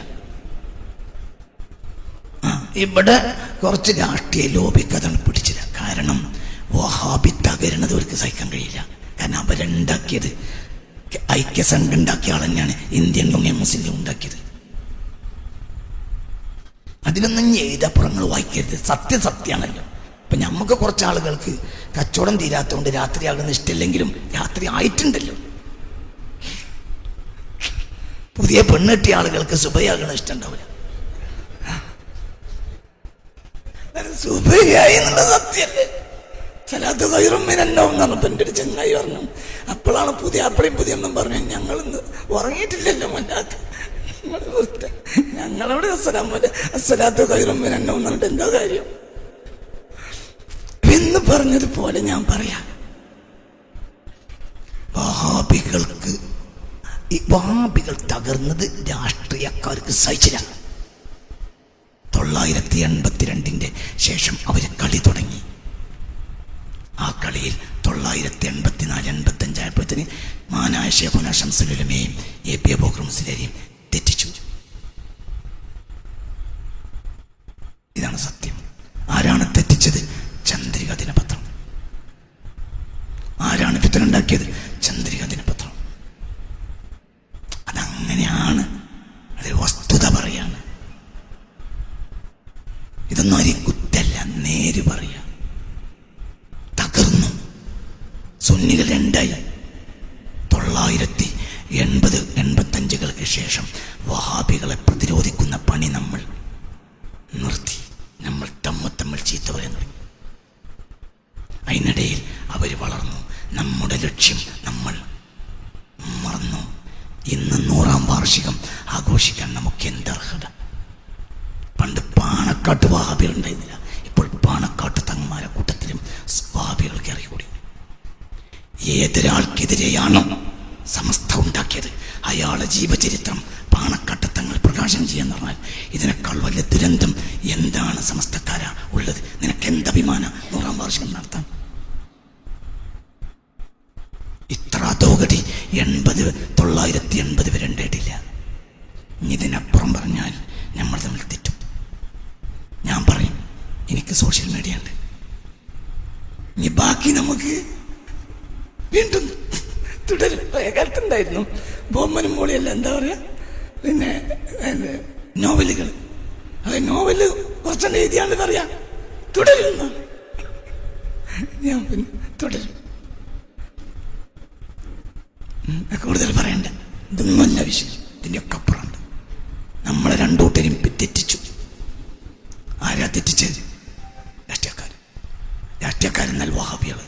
ഇവിടെ കുറച്ച് രാഷ്ട്രീയ ലോബിക്ക് അതാണ് പിടിച്ചില്ല. കാരണം വഹാബി തകരുന്നത് അവർക്ക് സഹിക്കാൻ കഴിയില്ല. കാരണം അവരുണ്ടാക്കിയത് ഐക്യസംഘം ഉണ്ടാക്കിയ ആൾ തന്നെയാണ് ഇന്ത്യൻ യൂണിയൻ മുസ്ലിം ലീഗ് ഉണ്ടാക്കിയത്. അതിലൊന്നും എഴുതപ്പുറങ്ങൾ വായിക്കരുത്. സത്യമാണല്ലോ. ഇപ്പം നമുക്ക് കുറച്ച് ആളുകൾക്ക് കച്ചവടം തീരാത്തതുകൊണ്ട് രാത്രിയാകുന്ന ഇഷ്ടമില്ലെങ്കിലും രാത്രി ആയിട്ടുണ്ടല്ലോ. പുതിയ പെണ്ണെട്ടിയ ആളുകൾക്ക് സുബയാകണ ഇഷ്ടം ഉണ്ടാവില്ല. സുബയായി എന്നുള്ള സത്യല്ലേ? സലാത്ത് ഖൈറും മിനന്നൗം എന്ന് പറഞ്ഞപ്പോൾ എൻ്റെ ഒരു ചങ്ങായി പറഞ്ഞു. അപ്പോഴാണ് പുതിയ അപ്പളയും പുതിയ ഒന്നും പറഞ്ഞു. ഞങ്ങളിന്ന് ഉറങ്ങിയിട്ടില്ലല്ലോ മല്ലാത്ത ഞങ്ങളവിടെ അസ്സലാത്ത് ഖൈറും മിനന്നൗം എന്ന് പറഞ്ഞിട്ട് എന്താ കാര്യം എന്ന് പറഞ്ഞതുപോലെ ഞാൻ പറയാം. വഹാബികൾ തകർന്നത് രാഷ്ട്രീയക്കാർക്ക് സഹിച്ചില്ല. 982 ശേഷം അവർ കളി തുടങ്ങി. ആ കളിയിൽ 984-85 ആയപ്പോഴത്തേന് മാനായ ശൈഖുനാ ശംസുൽ ഉലമയെയും AP അബൂബക്കർ മുസ്ലിയാരെയും തെറ്റിച്ചു. ഇതാണ് സത്യം. ആരാണ് തെറ്റിച്ചത്? ചന്ദ്രിക ദിനപത്രം. ആരാണ് ഫിത്ന ഉണ്ടാക്കിയത്? ചന്ദ്രിക ദിനപത്രം. അതങ്ങനെയാണ്. അതൊരു വസ്തുത പറയാണ്. ഇതൊന്നും ആരെയും കുറ്റല്ല, നേര് പറയാ. തകർന്നു. സുന്നികൾ രണ്ടായി. 980-85 ശേഷം വഹാബികളെ പ്രതിരോധിക്കുന്ന പണി നമ്മൾ നിർത്തി. നമ്മൾ തമ്മിൽ ചീത്ത പറയാൻ തുടങ്ങി. അതിനിടയിൽ അവർ വളർന്നു. നമ്മുടെ ലക്ഷ്യം നമ്മൾ മറന്നു. ഇന്ന് 100ാം വാർഷികം ആഘോഷിക്കാൻ നമുക്ക് എന്തർഹത? പണ്ട് പാണക്കാട്ട് വഹാബികൾ ഉണ്ടായിരുന്നില്ല. ഇപ്പോൾ പാണക്കാട്ട് തങ്ങന്മാരെ കൂട്ടത്തിലും വഹാബികൾ കയറിക്കൂടി. ഏതൊരാൾക്കെതിരെയാണോ സമസ്ത ഉണ്ടാക്കിയത് അയാളെ ജീവചരിത്രം പാണക്കാട്ട് തങ്ങൾ പ്രകാശനം ചെയ്യാൻ പറഞ്ഞാൽ ഇതിനേക്കാൾ വലിയ ദുരന്തം എന്താണ് സമസ്തക്കാരാ ഉള്ളത്? നിനക്ക് എന്തഭിമാന 100ാം വാർഷികം നടത്താൻ? ഇത്ര അതോഗതി 980 വരെ ഉണ്ടായിട്ടില്ല. ഇതിനപ്പുറം പറഞ്ഞാൽ നമ്മൾ തമ്മിൽ തെറ്റും. ഞാൻ പറയും, എനിക്ക് സോഷ്യൽ മീഡിയ ഉണ്ട്. ഇനി ബാക്കി നമുക്ക് വീണ്ടും തുടരും. കാലത്തുണ്ടായിരുന്നു ബൊമ്മനും മോളിയല്ല, എന്താ പറയാ, പിന്നെ നോവലുകൾ. അത് നോവല് കുറച്ചെണ്ണം എഴുതിയാണ്ട് പറയാ തുടരുന്ന. ഞാൻ പിന്നെ തുടരും. കൂടുതൽ പറയണ്ട. ഇതൊന്നുമല്ല വിഷയം, ഇതിൻ്റെയൊക്കെ അപ്പുറമുണ്ട്. നമ്മളെ രണ്ടൂട്ടരും തെറ്റിച്ചു. ആരാ തെറ്റിച്ചത്? രാഷ്ട്രീയക്കാരെന്നാൽ വഹാബികൾ.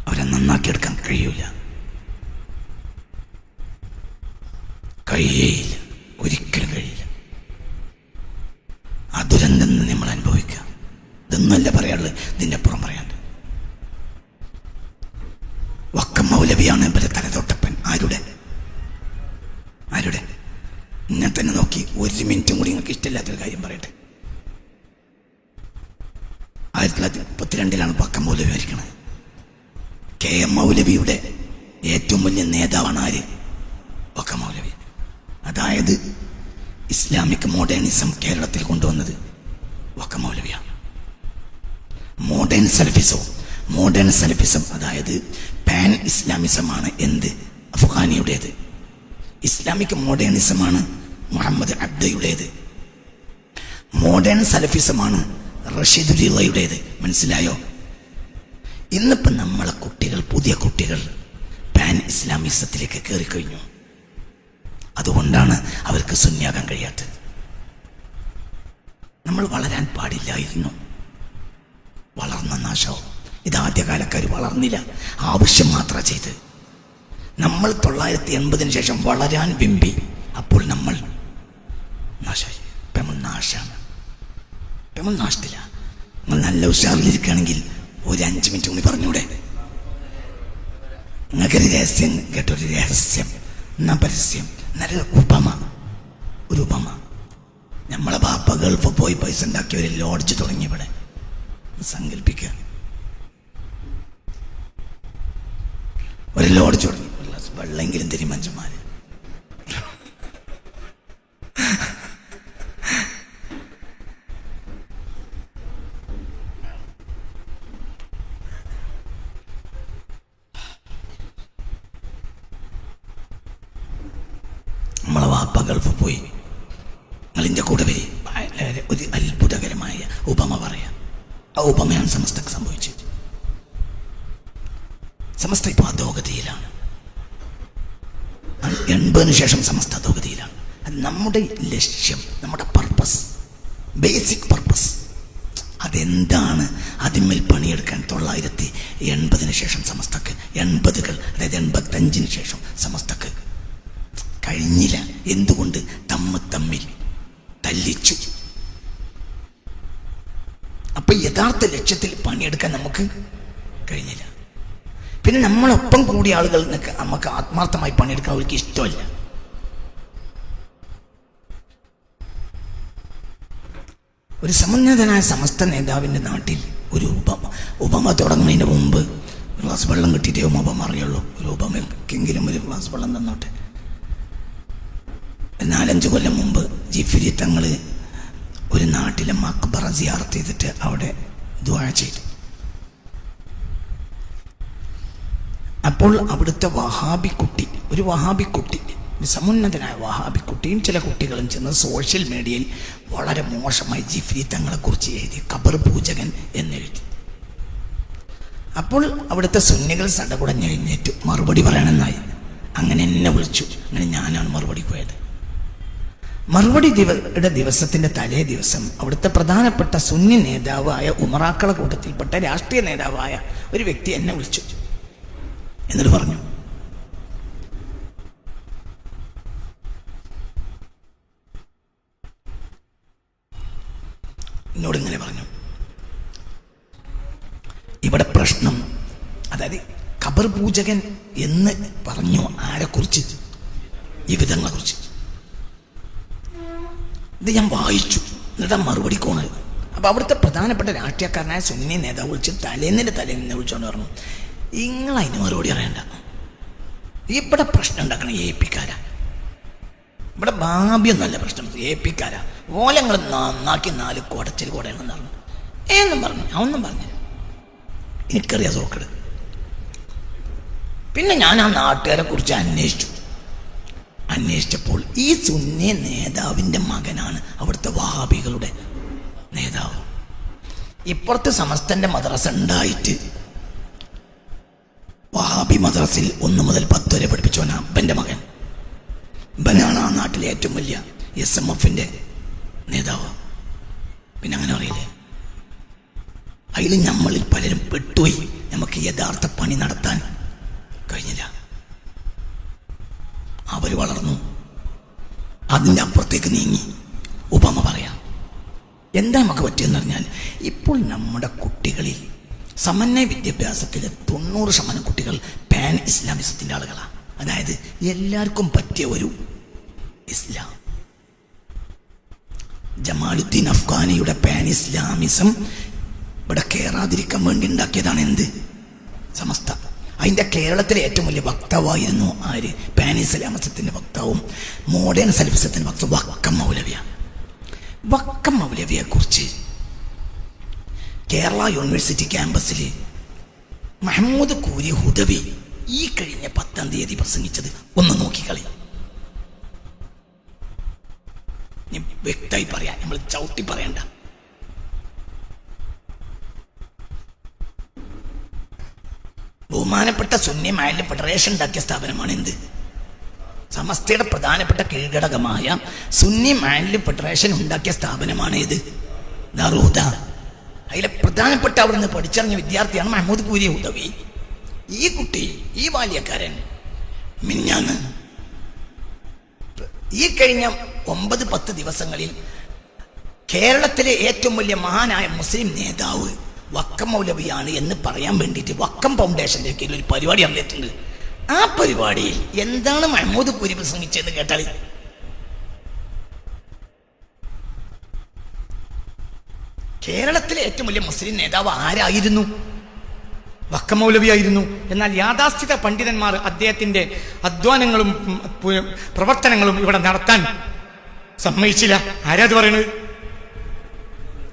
അവരെ നന്നാക്കിയെടുക്കാൻ കഴിയൂല, കഴിയേയില്ല, ഒരിക്കലും കഴിയില്ല. ആ ദുരന്തം നമ്മൾ അനുഭവിക്കുക. ഇതൊന്നുമല്ല പറയാനുള്ളത്, ഇതിൻ്റെ അപ്പുറം പറയാണ്ട്. വക്കം മൗലവിയാണ് ഇവരെ തലതൊട്ടപ്പൻ. ആരുടെ ഇങ്ങനെ തന്നെ നോക്കി. ഒരു മിനിറ്റും കൂടി നിങ്ങൾക്ക് ഇഷ്ടമില്ലാത്തൊരു കാര്യം പറയട്ടെ. 1932 വക്കം മൗലവി മരിക്കണത്. KM മൗലവിയുടെ ഏറ്റവും വലിയ നേതാവാണ് ആര്? വക്കം മൗലവി. അതായത് ഇസ്ലാമിക് മോഡേണിസം കേരളത്തിൽ കൊണ്ടുവന്നത് വക്കം മൗലവിയാണ്. മോഡേൺ സലഫിസം അതായത് പാൻ ഇസ്ലാമിസമാണ് എന്ത്? അഫ്ഗാനിയുടേത്. ഇസ്ലാമിക് മോഡേണിസമാണ് മുഹമ്മദ് അബ്ദയുടേത്. മോഡേൺ സലഫിസമാണ് റഷീദുലിയുടേത്. മനസ്സിലായോ? ഇന്നിപ്പം നമ്മളെ കുട്ടികൾ, പുതിയ കുട്ടികൾ പാൻ ഇസ്ലാമിസത്തിലേക്ക് കയറിക്കഴിഞ്ഞു. അതുകൊണ്ടാണ് അവർക്ക് സുന്നിയാകാൻ കഴിയാത്തത്. നമ്മൾ വളരാൻ പാടില്ലായിരുന്നു. വളർന്ന നാശവും. ഇതാദ്യകാലക്കാർ വളർന്നില്ല, ആവശ്യം മാത്രം ചെയ്ത്. നമ്മൾ 1980 ശേഷം വളരാൻ വെമ്പി. അപ്പോൾ നമ്മൾ നാശമായി. ഇപ്പം നമ്മൾ നാശമാണ്. ഇപ്പം നമ്മൾ നാശത്തില്ല. നമ്മൾ നല്ല ഉഷാറിലിരിക്കുകയാണെങ്കിൽ ഒരു 5 മിനിറ്റ് കൂടി പറഞ്ഞൂടെ? നിങ്ങൾക്കൊരു രഹസ്യം കേട്ടൊരു രഹസ്യം എന്നാ പരസ്യം. നല്ലൊരു ഉപമ. നമ്മളെ ബാപ്പ ഗൾഫ് പോയി പൈസ ഉണ്ടാക്കി ഒരു ലോഡ്ജ് തുടങ്ങി. ഇവിടെ സങ്കല്പിക്കുക, ഒരു ലോഡ്ജ് തുടങ്ങി. വെള്ളെങ്കിലും തരും മനുഷ്യന്മാര്. നമ്മളെ വാപ്പ ഗൾഫ് പോയി. നിങ്ങളിൻ്റെ കൂടെ വരി. ഒരു അത്ഭുതകരമായ ഉപമ പറയാം. ആ ഉപമയാണ് സമസ്തക്ക് സംഭവിച്ചത്. സമസ്ത ഇപ്പോൾ അധോഗതിയിലാണ്. 80 ശേഷം സമസ്ത അധോഗതിയിലാണ്. അത് നമ്മുടെ ലക്ഷ്യം, നമ്മുടെ പർപ്പസ്, ബേസിക് പർപ്പസ് അതെന്താണ്? അതിന്മേൽ പണിയെടുക്കാൻ 1980 ശേഷം സമസ്തക്ക്, 80കൾ അതായത് 85 ശേഷം സമസ്തക്ക് കഴിഞ്ഞില്ല. എന്തുകൊണ്ട്? തമ്മിൽ തല്ലിച്ചു. അപ്പൊ യഥാർത്ഥ ലക്ഷ്യത്തിൽ പണിയെടുക്കാൻ നമുക്ക് കഴിഞ്ഞില്ല. പിന്നെ നമ്മളൊപ്പം കൂടിയ ആളുകൾ നമുക്ക് ആത്മാർത്ഥമായി പണിയെടുക്കാൻ അവർക്ക് ഇഷ്ടമല്ല. ഒരു സമുന്നതനായ സമസ്ത നേതാവിൻ്റെ നാട്ടിൽ ഒരു ഉപമ തുടങ്ങുന്നതിന് മുമ്പ് ഒരു ഗ്ലാസ് വെള്ളം കിട്ടിയിട്ടേ ഉപമ അറിയുള്ളൂ. ഒരു ഉപമക്കെങ്കിലും ഒരു ഗ്ലാസ് വെള്ളം തന്നോട്ടെ. 4-5 കൊല്ലം മുമ്പ് ജിഫിരി തങ്ങൾ ഒരു നാട്ടിലെ മക്ബറ സിയാറത്ത് ചെയ്തിട്ട് അവിടെ ദുആ ചെയ്തു. അപ്പോൾ അവിടുത്തെ ഒരു വഹാബിക്കുട്ടി, സമുന്നതനായ വഹാബിക്കുട്ടിയും ചില കുട്ടികളും ചെന്ന് സോഷ്യൽ മീഡിയയിൽ വളരെ മോശമായി ജിഫ്രി തങ്ങളെക്കുറിച്ച് എഴുതി. ഖബർ പൂജകൻ എന്നെഴുതി. അപ്പോൾ അവിടുത്തെ സുന്നികൾ സടകുടഞ്ഞെഴുന്നേറ്റ് മറുപടി പറയണമെന്നായി. അങ്ങനെ എന്നെ വിളിച്ചു. അങ്ങനെ ഞാനാണ് മറുപടി പോയത്. മറുപടിയുടെ ദിവസത്തിൻ്റെ തലേ ദിവസം അവിടുത്തെ പ്രധാനപ്പെട്ട സുന്നി നേതാവായ ഉമറാക്കളെ കൂട്ടത്തിൽപ്പെട്ട രാഷ്ട്രീയ നേതാവായ ഒരു വ്യക്തി എന്നെ വിളിച്ചു. എന്നിട്ട് പറഞ്ഞു, എന്നോട് ഇങ്ങനെ പറഞ്ഞു, ഇവിടെ പ്രശ്നം, അതായത് ഖബർ പൂജകൻ എന്ന് പറഞ്ഞു ആരെക്കുറിച്ച്? ജീവിതങ്ങളെ കുറിച്ച്. ഇത് ഞാൻ വായിച്ചു. എന്നിട്ട് മറുപടി കോണത്. അപ്പൊ അവിടുത്തെ പ്രധാനപ്പെട്ട രാഷ്ട്രീയക്കാരനായ സുന്നി നേതാവ് വിളിച്ച് തലേന്ന് വിളിച്ചോണ്ട് പറഞ്ഞു, നിങ്ങളതിന് മറുപടി അറിയണ്ട. ഇവിടെ പ്രശ്നം ഉണ്ടാക്കണം AP-ക്കാരാ. ഇവിടെ ഭാവിയൊന്നല്ല പ്രശ്നം, AP-ക്കാരാ. ഓലങ്ങൾ നന്നാക്കി 4 കുടച്ചിൽ കുടയെന്ന് പറഞ്ഞു. എന്നും പറഞ്ഞു. ഒന്നും പറഞ്ഞില്ല. എനിക്കറിയാം സോക്കട്. പിന്നെ ഞാൻ ആ നാട്ടുകാരെ കുറിച്ച് അന്വേഷിച്ചപ്പോൾ ഈ സുന്നി നേതാവിൻ്റെ മകനാണ് അവിടുത്തെ വഹാബികളുടെ നേതാവ്. ഇപ്പുറത്ത് സമസ്തന്റെ മദ്രസ ഉണ്ടായിട്ട് വഹാബി മദ്രസിൽ 1 മുതൽ 10 വരെ പഠിപ്പിച്ചോനാ അപ്പൻ്റെ മകൻ. ബനാണ് ആ നാട്ടിലെ ഏറ്റവും വലിയ SMFന്റെ നേതാവ്. പിന്നെ അങ്ങനെ അറിയില്ലേ, അതിൽ നമ്മളിൽ പലരും പെട്ടുപോയി. നമുക്ക് യഥാർത്ഥ പണി നടത്താൻ കഴിഞ്ഞില്ല. അവർ വളർന്നു, അതിൻ്റെ അപ്പുറത്തേക്ക് നീങ്ങി. ഉപമ പറയാം. എന്താ നമുക്ക് പറ്റിയെന്ന് പറഞ്ഞാൽ, ഇപ്പോൾ നമ്മുടെ കുട്ടികളിൽ സമന്വയ വിദ്യാഭ്യാസത്തിലെ 90% കുട്ടികൾ പാൻ ഇസ്ലാമിസത്തിൻ്റെ ആളുകളാണ്. അതായത് എല്ലാവർക്കും പറ്റിയ ഒരു ഇസ്ലാം. ജമാലുദ്ദീൻ അഫ്ഗാനിയുടെ പാൻ ഇസ്ലാമിസം ഇവിടെ കയറാതിരിക്കാൻ വേണ്ടി ഉണ്ടാക്കിയതാണ് എന്ത്? സമസ്ത. അതിൻ്റെ കേരളത്തിലെ ഏറ്റവും വലിയ വക്താവായിരുന്നു ആര്? പാൻ ഇസ്ലാമിസത്തിൻ്റെ വക്താവും മോഡേൺ സലഫിസത്തിൻ്റെ വക്താവും വക്കം മൗലവിയാണ്. വക്കം മൗലവിയെ കുറിച്ച് കേരള യൂണിവേഴ്സിറ്റി ക്യാമ്പസിൽ മഹമ്മൂദ് കൂരി ഹുദവി ഈ കഴിഞ്ഞ 10-ാം തീയതി പ്രസംഗിച്ചത് ഒന്ന് നോക്കിക്കളി. വ്യക്തമായി പറയാം, നമ്മൾ ചവിട്ടി പറയണ്ട. ബഹുമാനപ്പെട്ട സുന്നി മഅലിം ഫെഡറേഷൻ ഉണ്ടാക്കിയ സ്ഥാപനമാണ് എന്ത്? സമസ്തയുടെ പ്രധാനപ്പെട്ട കീഴ്ഘടകമായ സുന്നി മഅലിം ഫെഡറേഷൻ ഉണ്ടാക്കിയ സ്ഥാപനമാണ് ഇത്? ദാറുൽ ഹുദ. അതിലെ പ്രധാനപ്പെട്ട അവിടുന്ന് പഠിച്ചിറങ്ങിയ വിദ്യാർത്ഥിയാണ് മഹമ്മൂദ് കൂരി ഹുദവി. ഈ കുട്ടി, ഈ ബാല്യക്കാരൻ മിനിഞ്ഞാന്ന് ഈ കഴിഞ്ഞ 9-10 ദിവസങ്ങളിൽ കേരളത്തിലെ ഏറ്റവും വലിയ മഹാനായ മുസ്ലിം നേതാവ് വക്കം മൗലവിയാണ് എന്ന് പറയാൻ വേണ്ടിയിട്ട് വക്കം ഫൗണ്ടേഷൻ്റെ കീഴിൽ ഒരു പരിപാടി നടന്നിട്ടുണ്ട്. ആ പരിപാടിയിൽ എന്താണ് മഹമ്മൂദ് കൂരി പ്രസംഗിച്ചതെന്ന് കേട്ടാൽ, കേരളത്തിലെ ഏറ്റവും വലിയ മുസ്ലിം നേതാവ് ആരായിരുന്നു? വക്കം മൗലവിയായിരുന്നു. എന്നാൽ യാഥാസ്ഥിത പണ്ഡിതന്മാർ അദ്ദേഹത്തിന്റെ അധ്വാനങ്ങളും പ്രവർത്തനങ്ങളും ഇവിടെ നടത്താൻ സമ്മതിച്ചില്ല. ആരാത് പറയണത്?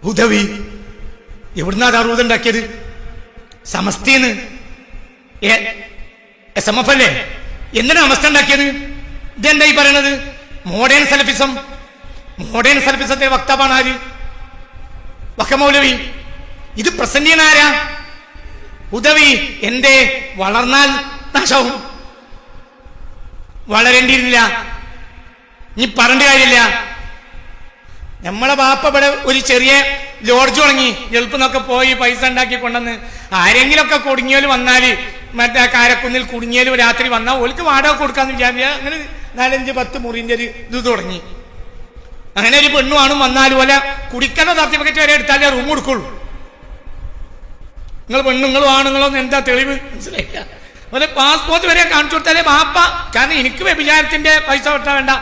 ഹുദവി. എവിടുന്നാ ദാറുൽ ഉണ്ടാക്കിയത്? സമസ്തീന്ന്. SMF അല്ലേ? എന്തിനാ സമസ്ത ഉണ്ടാക്കിയത്? ഇതെന്തായി പറയണത്? Modern Salafism. മോഡേൺ സലഫിസത്തെ വക്താവാണ് ആര്? വക്കം മൗലവി. ഇത് പ്രസന്റ് ചെയ്യുന്ന ആരാ? ഹുദവി. എന്റെ വളർന്നാൽ നാശവും. വളരേണ്ടിയിരുന്നില്ല. ഇനി പറഞ്ഞ കാര്യമില്ല. നമ്മളെ ബാപ്പ ഇവിടെ ഒരു ചെറിയ ലോഡ്ജ് തുടങ്ങി, ഗൾഫിൽ നിന്നൊക്കെ പോയി പൈസ ഉണ്ടാക്കി കൊണ്ടുവന്ന് ആരെങ്കിലുമൊക്കെ കുടുങ്ങിയാലും വന്നാല്, മറ്റേ കാരക്കുന്നിൽ കുടുങ്ങിയാലും രാത്രി വന്നാൽ ഓൾക്ക് വാടക കൊടുക്കാന്ന് വിചാരിച്ച അങ്ങനെ 4-5-10 മുറിന്റെ ഒരു ഇത് തുടങ്ങി. അങ്ങനെ ഒരു പെണ്ണുവാണും വന്നാലും പോലെ കുടിക്കുന്ന സർട്ടിഫിക്കറ്റ് വരെ എടുത്താലേ റൂം കൊടുക്കുള്ളൂ. നിങ്ങൾ പെണ്ണുങ്ങളും ആണുങ്ങളൊന്നും എന്താ തെളിവ്? മനസ്സിലായില്ല. അതുപോലെ പാസ്പോർട്ട് വരെ കാണിച്ചു കൊടുത്താലേ ബാപ്പ, കാരണം എനിക്ക് വ്യഭിചാരത്തിന്റെ പൈസ കൊടുത്താൽ വേണ്ട.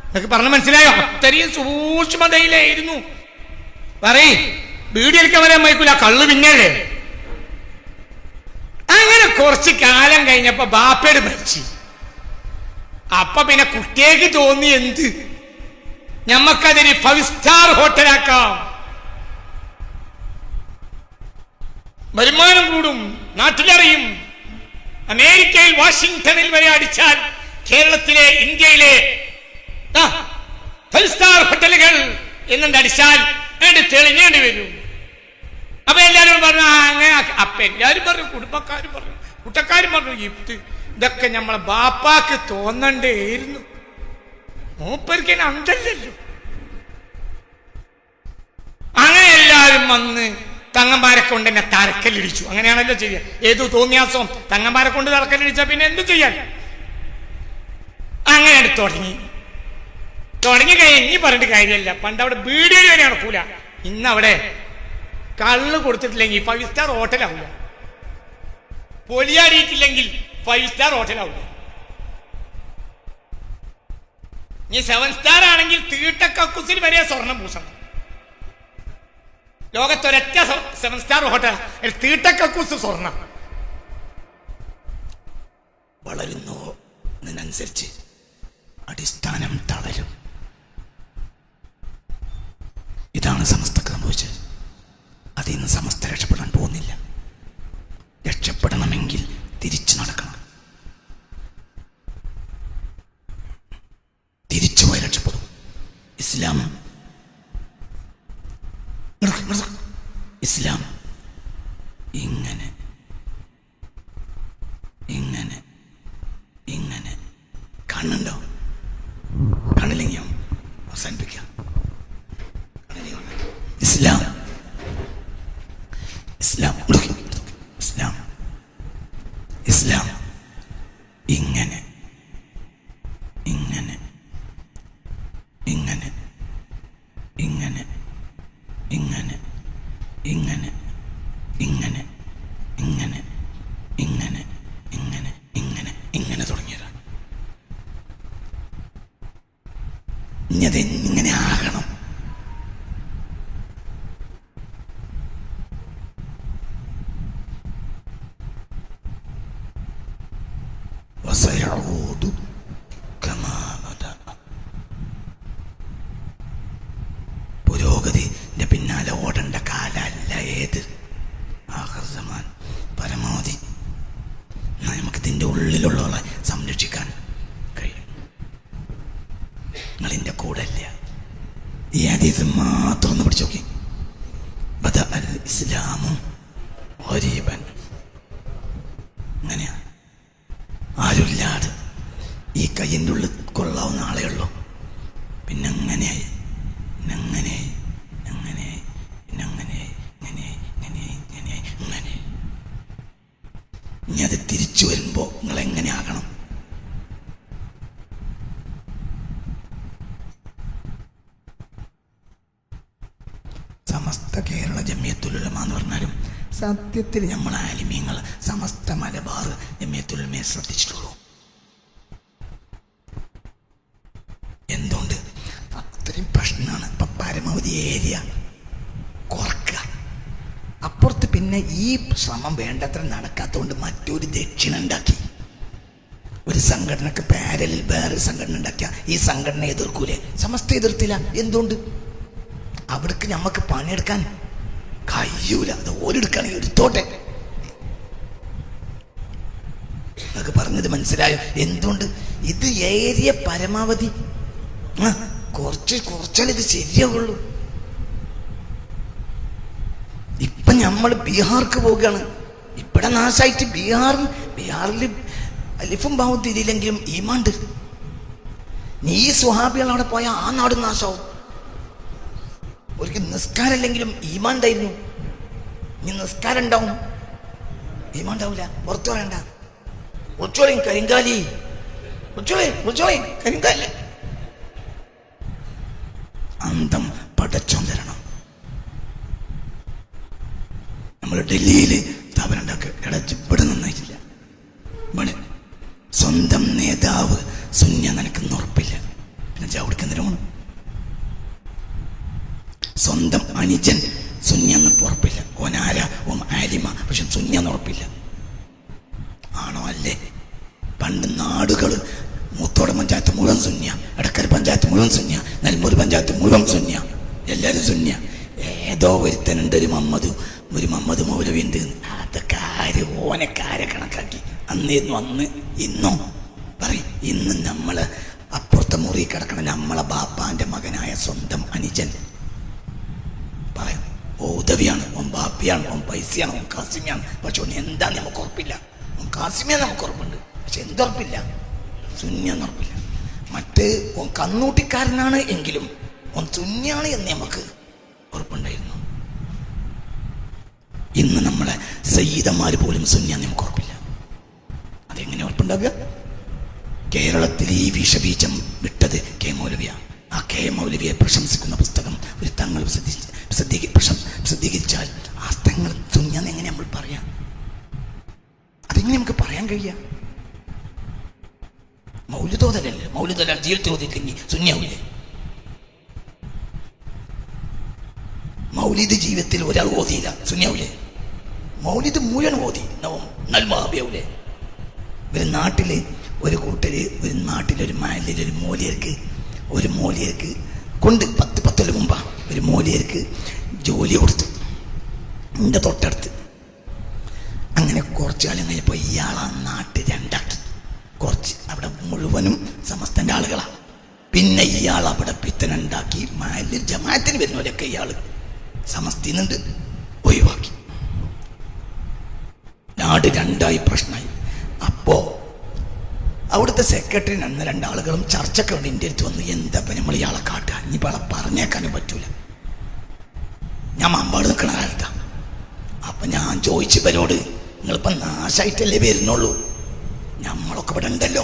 നിങ്ങൾക്ക് പറഞ്ഞ മനസ്സിലായോ? അത്രയും സൂക്ഷ്മതയിലായിരുന്നു. പറയ്, വീടിയെടുക്കാൻ വരാൻ വയ്ക്കൂല, കള്ളു പിന്നല്ലേ. അങ്ങനെ കുറച്ച് കാലം കഴിഞ്ഞപ്പോ ബാപ്പയോട് മരിച്ചു. അപ്പൊ പിന്നെ കുട്ടിയേക്ക് തോന്നി എന്ത്, ഞമ്മക്കതൊരു 5 സ്റ്റാർ ഹോട്ടലാക്കാം, വരുമാനം കൂടും, നാട്ടിലറിയും. അമേരിക്കയിൽ വാഷിംഗ്ടണിൽ വരെ അടിച്ചാൽ കേരളത്തിലെ, ഇന്ത്യയിലെ 5 സ്റ്റാർ ഹോട്ടലുകൾ എന്നുണ്ട് അടിച്ചാൽ തെളിഞ്ഞേണ്ടി വരും. അപ്പൊ എല്ലാവരും പറഞ്ഞു അങ്ങനെ. അപ്പൊ എല്ലാരും പറഞ്ഞു, കുടുംബക്കാരും പറഞ്ഞു, കൂട്ടക്കാരും പറഞ്ഞു, ഇതൊക്കെ നമ്മളെ ബാപ്പാക്ക് തോന്നണ്ടേയിരുന്നു, മൂപ്പർക്ക് അന്തല്ലല്ലോ. അങ്ങനെ എല്ലാവരും വന്ന് തങ്ങന്മാരെ കൊണ്ട് എന്നെ തറക്കല്ലിടിച്ചു. അങ്ങനെയാണല്ലോ ചെയ്യുക. ഏതു തോന്നിയാസവും തങ്ങന്മാരെ കൊണ്ട് തറക്കല്ലിടിച്ച പിന്നെ എന്തും ചെയ്യാൻ. അങ്ങനെ തുടങ്ങി കഴിഞ്ഞ് പറഞ്ഞിട്ട് കാര്യമില്ല. പണ്ട് അവിടെ വീഡിയോ വരെ നടക്കൂല. ഇന്നവിടെ കള്ള് കൊടുത്തിട്ടില്ലെങ്കിൽ 5 സ്റ്റാർ ഹോട്ടലാവില്ല, പൊലിയാടിയിട്ടില്ലെങ്കിൽ 5 സ്റ്റാർ ഹോട്ടലാവില്ല. ഇനി 7 സ്റ്റാർ ആണെങ്കിൽ തീട്ടക്കക്കുസിൽ വരെ സ്വർണം പൂശണം. ലോകത്തൊരൊറ്റ 7 സ്റ്റാർ ഹോട്ടൽ തീട്ടക്കക്കൂസ് സ്വർണം. വളരുന്നതിനനുസരിച്ച് അടിസ്ഥാനം തളരും. ഇതാണ് സമസ്തക്ക് സംഭവിച്ചത്. അതിൽ നിന്ന് സമസ്ത രക്ഷപ്പെടാൻ പോകുന്നില്ല. രക്ഷപ്പെടണമെങ്കിൽ തിരിച്ചു നടക്കണം. തിരിച്ചു പോയി രക്ഷപ്പെടും. ഇസ്ലാം ഇങ്ങനെ ഇങ്ങനെ ഇങ്ങനെ ഇങ്ങനെ ഇങ്ങനെ ഇങ്ങനെ ഇങ്ങനെ ഇങ്ങനെ ഇങ്ങനെ തുടങ്ങിയതാണ്. ഇനി അതെങ്ങനെ ആകണം? വസയഊദു കമാ ബദഅ. പുരോഗതിന്റെ പിന്നാലെ ഓടേണ്ട കാലല്ല ഏത്. ആഖിർ സമാൻ പരമാവധി നമുക്ക് ഇതിൻ്റെ ഉള്ളിലുള്ളവളെ സംരക്ഷിക്കാൻ കഴിയും. നിങ്ങളിൻ്റെ കൂടെ ഇല്ല. ഈ ഹദീസ് മാത്രം ഒന്ന് പിടിച്ചു നോക്കി. ബദ അൽ ഇസ്ലാമു ഗരീബൻ. അങ്ങനെയാ, ആരുമില്ലാതെ ഈ കയ്യിൻ്റെ ഉള്ളിൽ കൊള്ളാവുന്ന ആളേ ഉള്ളൂ. പിന്നെ അങ്ങനെയായി അങ്ങനെയായി അങ്ങനെയായി പിന്നെ അങ്ങനെയായി അങ്ങനെയായി അങ്ങനെയായി അങ്ങനെയായി അങ്ങനെ. ഇനി അത് തിരിച്ചു വരുമ്പോൾ നിങ്ങൾ എങ്ങനെ ആകണം? സമസ്ത കേരള ജമിയത്തുൽ ഉലമ എന്ന് പറഞ്ഞാലും സത്യത്തിൽ നമ്മൾ ആലിമീങ്ങൾ സമസ്ത മലബാർ ജമിയത്തുൽ ഉലമയെ ശ്രദ്ധിച്ചിട്ടുള്ളൂ. എന്തുകൊണ്ട്? അത്രയും പ്രശ്നമാണ്. ഇപ്പം പരമാവധി ഏരിയ കുറക്കുക. അപ്പുറത്ത് പിന്നെ ഈ ശ്രമം വേണ്ടത്ര നടക്കാത്തതുകൊണ്ട് മറ്റൊരു ദക്ഷിണ ഉണ്ടാക്കി. ഒരു സംഘടനക്ക് പാരലിൽ വേറെ സംഘടന ഉണ്ടാക്കിയ ഈ സംഘടന എതിർക്കൂലേ? സമസ്ത എതിർത്തില്ല. എന്തുകൊണ്ട്? അവിടേക്ക് നമുക്ക് പണിയെടുക്കാൻ കഴിയൂല. അത് ഓരെടുക്കുകയാണെങ്കിൽ എടുത്തോട്ടെ. നിങ്ങൾക്ക് പറഞ്ഞത് മനസ്സിലായോ? എന്തുകൊണ്ട്? ഇത് ഏരിയ പരമാവധി കുറച്ചാൽ ഇത് ശരിയാവുള്ളൂ. ഇപ്പൊ നമ്മൾ ബീഹാർക്ക് പോവുകയാണ്. ഇവിടെ നാശമായിട്ട് ബീഹാറിൽ അലിഫും ബാവും തിരിയില്ലെങ്കിലും ഈമാണ്ട്. നീ സ്വഹാബികൾ അവിടെ പോയാൽ ആ നാട് നാശാവും. ഒരിക്കൽ നിസ്കാരമില്ലെങ്കിലും ഈമാൻ ഉണ്ടായിരുന്നു. ഇനി നിസ്കാരം ഉണ്ടാവും, ഈമാൻ ഉണ്ടാവില്ല. പുറത്തു പറയണ്ട. ഉച്ചോളയും കരിങ്കാലി, ഉച്ചോളയും കരിങ്കാലി. അന്തം പടച്ചോൻ തരണം. നമ്മൾ ഡൽഹിയിൽ സ്ഥാപനം ഉണ്ടാക്കുക. ഇവിടെ നന്നായിട്ടില്ല. ഇവിടെ സ്വന്തം നേതാവ് സുന്യ നിനക്കെന്ന് ഉറപ്പില്ല. പിന്നെ അവിടേക്ക് എന്തിനാണ്? സ്വന്തം അനുജൻ സുന്യാന്ന് ഉറപ്പില്ല. ഓനാര ഓം ആലിമ, പക്ഷെ സുന്യാന്ന് ഉറപ്പില്ല. ആണോ? അല്ലേ? പണ്ട് നാടുകൾ മൂത്തോട പഞ്ചായത്ത് മുഴുവൻ സുന്യ, എടക്കര പഞ്ചായത്ത് മുഴുവൻ സുന്യ, നെൽമൂർ പഞ്ചായത്ത് മുഴുവൻ സുന്യ, എല്ലാവരും സുന്യ. ഏതോ ഒരുത്തനുണ്ട് ഒരു മമ്മദ് മൗലവി ഉണ്ട്. അതൊക്കെ ഓനക്കാരെ കണക്കാക്കി അന്ന് ഇന്നോ പറയും. ഇന്ന് നമ്മള് അപ്പുറത്തെ മുറി കിടക്കണ നമ്മളെ ബാപ്പാന്റെ മകനായ സ്വന്തം അനുജൻ പറയും ഓ ഉദവിയാണ്, ഓൻ ബാപ്പിയാണ്, ഓൻ പൈസയാണ്, ഓൻ കാസിമിയാണ്. പക്ഷെ ഓൻ എന്താന്ന് നമുക്ക് ഉറപ്പില്ല. ഓൻ കാസിമിയാന്ന് നമുക്ക് ഉറപ്പുണ്ട്, പക്ഷെ എന്തുറപ്പില്ല? സുന്യാന്ന് ഉറപ്പില്ല. മറ്റ് ഓൻ കന്നൂട്ടിക്കാരനാണ് എങ്കിലും ഓൻ സുന്യാണ് എന്ന് നമുക്ക് ഉറപ്പുണ്ടായിരുന്നു. ഇന്ന് നമ്മളെ സയ്യിദന്മാർ പോലും സുന്യാന്ന് നമുക്ക് ഉറപ്പില്ല. അതെങ്ങനെ ഉറപ്പുണ്ടാവുക? കേരളത്തിൽ ഈ വിഷബീജം വിട്ടത് കെ മൗലവിയാണ്. ആ കെ മൗലവിയെ പ്രശംസിക്കുന്ന പുസ്തകം ഒരു തങ്ങൾ പ്രസിദ്ധീകരിച്ചാൽ ആ തങ്ങൾ സുന്യാന്ന് എങ്ങനെ നമ്മൾ പറയാം? അതെങ്ങനെ നമുക്ക് പറയാൻ കഴിയാ? മൗലിദോദലല്ലേ? മൗലിദോദൽ ജീവിതത്തിൽ ഓതിയില്ലെങ്കിൽ സുന്യാവില്ലേ? മൗലിദ് ജീവിതത്തിൽ ഒരാൾ ഓതിയില്ല, സുന്യാവില്ലേ? മൗലിദ് മുഴുവൻ ഓതി നൽമാബിയാവൂലേ? ഒരു നാട്ടില് ഒരു കൂട്ടര് ഒരു നാട്ടിലൊരു മാലിലൊരു മൂലിയർക്ക് കൊണ്ട് 10 കൊല്ലം മുമ്പാ ഒരു മൂലിയർക്ക് ജോലി കൊടുത്തു എൻ്റെ തൊട്ടടുത്ത്. അങ്ങനെ കുറച്ചു കാലം കഴിഞ്ഞപ്പോൾ ഇയാളാ നാട്ട് രണ്ടാക്കി. കുറച്ച് അവിടെ മുഴുവനും സമസ്തൻ്റെ ആളുകളാണ്. പിന്നെ ഇയാൾ അവിടെ പിത്തനുണ്ടാക്കി മാലിൽ ജമാഅത്തിന് വരുന്നവരൊക്കെ ഇയാൾ സമസ്തിന്നുണ്ട് ഒഴിവാക്കി. നാട് രണ്ടായി പ്രശ്നമായി. അപ്പോ അവിടുത്തെ സെക്രട്ടറി 2 ആളുകളും ചർച്ചയ്ക്ക് വേണ്ടി എൻ്റെ അടുത്ത് വന്ന് എന്താ നമ്മൾ ഇയാളെ കാട്ടുക, ഇനിയിപ്പോൾ ആളെ പറഞ്ഞേക്കാനും പറ്റൂല. ഞാൻ മമ്പാട് നിൽക്കണ കാലത്താണ്. അപ്പം ഞാൻ ചോദിച്ചു ഇവരോട്, നിങ്ങളിപ്പം നാശമായിട്ടല്ലേ വരുന്നുള്ളൂ, നമ്മളൊക്കെ ഇവിടെ ഉണ്ടല്ലോ.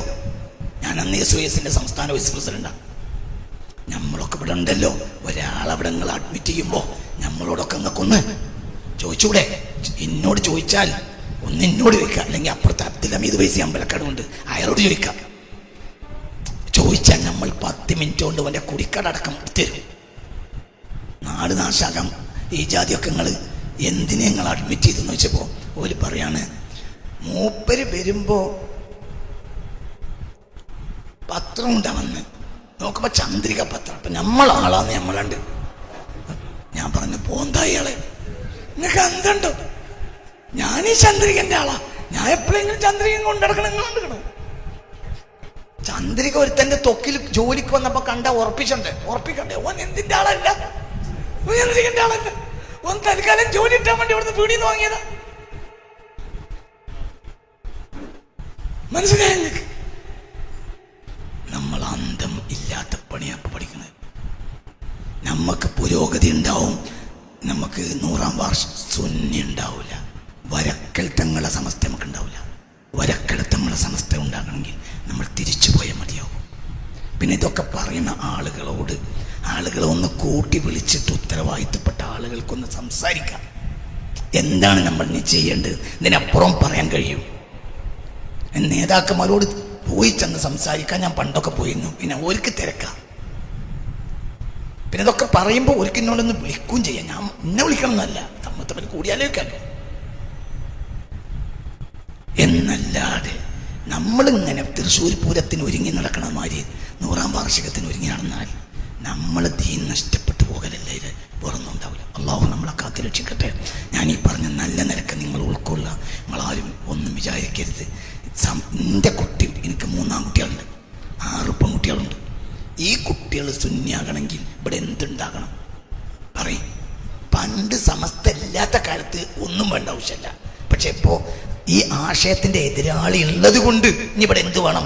ഞാൻ അന്ന് SOS സംസ്ഥാന വൈസ് പ്രസിഡന്റാണ്. നമ്മളൊക്കെ ഇവിടെ ഉണ്ടല്ലോ. ഒരാളവിടെ നിങ്ങൾ അഡ്മിറ്റ് ചെയ്യുമ്പോൾ നമ്മളോടൊക്കെ നിങ്ങൾക്കൊന്ന് ചോദിച്ചൂടെ? എന്നോട് ചോദിച്ചാൽ ഒന്ന് എന്നോട് ചോദിക്കാം, അല്ലെങ്കിൽ അപ്പുറത്തെ അബ്ദുൽ ഹമീദ് വൈസി അമ്പലക്കടമുണ്ട്, അയാളോട് ചോദിക്കാം. ചോദിച്ചാൽ നമ്മൾ 10 മിനിറ്റ് കൊണ്ട് അവൻ്റെ കുടിക്കടക്കം തരും. നാട് നാശാകാം ഈ ജാതിയൊക്കെ നിങ്ങൾ എന്തിനെ നിങ്ങൾ അഡ്മിറ്റ് ചെയ്തെന്ന് വെച്ചപ്പോൾ ഓല് പറയാണ്, മൂപ്പര് വരുമ്പോൾ പത്രം ഉണ്ടാവന്ന് നോക്കുമ്പോൾ ചന്ദ്രിക പത്രം. അപ്പം നമ്മളാളാന്ന് നമ്മളുണ്ട്. ഞാൻ പറഞ്ഞു, പോന്താ ഇയാളെ, നിങ്ങൾക്ക് എന്തുണ്ടോ? ഞാനീ ചന്ദ്രികൻ്റെ ആളാ, ഞാൻ എപ്പോഴെങ്കിലും ചന്ദ്രിക കൊണ്ടിടക്കണം. ചന്ദ്രിക ഒരുത്തൻ്റെ തൊക്കിൽ ജോലിക്ക് വന്നപ്പോൾ ഉറപ്പിക്കണ്ടേ ഓൻ എന്തിൻ്റെ ആളല്ല, ഓൻ ചന്ദ്രികൻ്റെ ആളല്ല. ഓൻ തൽക്കാലം ജോലി ഇട്ടാൻ വേണ്ടി ഇവിടുന്ന് പീടിന്ന് വാങ്ങിയതാ. മനസ്സിലായി? നമ്മൾ അന്തം ഇല്ലാത്ത പണിയാണ് പഠിക്കുന്നത്. നമുക്ക് പുരോഗതി ഉണ്ടാവും, നമുക്ക് 100-ാം വാർഷിക സുന്നി ഉണ്ടാവില്ല. വരക്കൽ തങ്ങളെ സമസ്ത നമുക്ക് ഉണ്ടാവില്ല. വരക്കൽ തങ്ങളെ സമസ്ത ഉണ്ടാകണമെങ്കിൽ നമ്മൾ തിരിച്ചു പോയാൽ മതിയാവും. പിന്നെ ഇതൊക്കെ പറയുന്ന ആളുകളെ ഒന്ന് കൂട്ടി വിളിച്ചിട്ട് ഉത്തരവാദിത്തപ്പെട്ട ആളുകൾക്കൊന്ന് സംസാരിക്കാം. എന്താണ് നമ്മൾ ഇനി ചെയ്യേണ്ടത്? ഇതിനപ്പുറം പറയാൻ കഴിയും? നേതാക്കന്മാരോട് പോയി ചെന്ന് സംസാരിക്കാൻ ഞാൻ പണ്ടൊക്കെ പോയിരുന്നു. പിന്നെ ഓർക്ക് തിരക്കാം. പിന്നെ ഇതൊക്കെ പറയുമ്പോൾ ഓർക്ക് എന്നോടൊന്ന് വിളിക്കുകയും ചെയ്യാം. ഞാൻ എന്നെ വിളിക്കണം എന്നല്ല, തമ്മിൽ കൂടിയാലോചിക്കാമല്ലോ. എന്നല്ലാതെ നമ്മളിങ്ങനെ തൃശ്ശൂർ പൂരത്തിന് ഒരുങ്ങി നടക്കണ മാതിരി 100-ാം വാർഷികത്തിന് ഒരുങ്ങി നടന്നാൽ നമ്മൾ ദീൻ നഷ്ടപ്പെട്ടു പോകലല്ലേ, ഇത് വേറൊന്നും ഉണ്ടാവില്ല. അള്ളാഹു നമ്മളെ കാത്തു രക്ഷിക്കട്ടെ. ഞാൻ ഈ പറഞ്ഞ നല്ല നിരക്ക് നിങ്ങൾ ഉൾക്കൊള്ളുക. നിങ്ങളാരും ഒന്നും വിചാരിക്കരുത്. എൻ്റെ കുട്ടി, എനിക്ക് 3 ആൺകുട്ടികളുണ്ട്, 6 പെൺകുട്ടികളുണ്ട്. ഈ കുട്ടികൾ സുന്നിയാകണമെങ്കിൽ ഇവിടെ എന്തുണ്ടാകണം പറയും? പണ്ട് സമസ്ത ഇല്ലാത്ത കാലത്ത് ഒന്നും വേണ്ട ആവശ്യമില്ല. പക്ഷെ ഇപ്പോൾ ഈ ആശയത്തിൻ്റെ എതിരാളി ഉള്ളത് കൊണ്ട് ഇനി ഇവിടെ എന്ത് വേണം?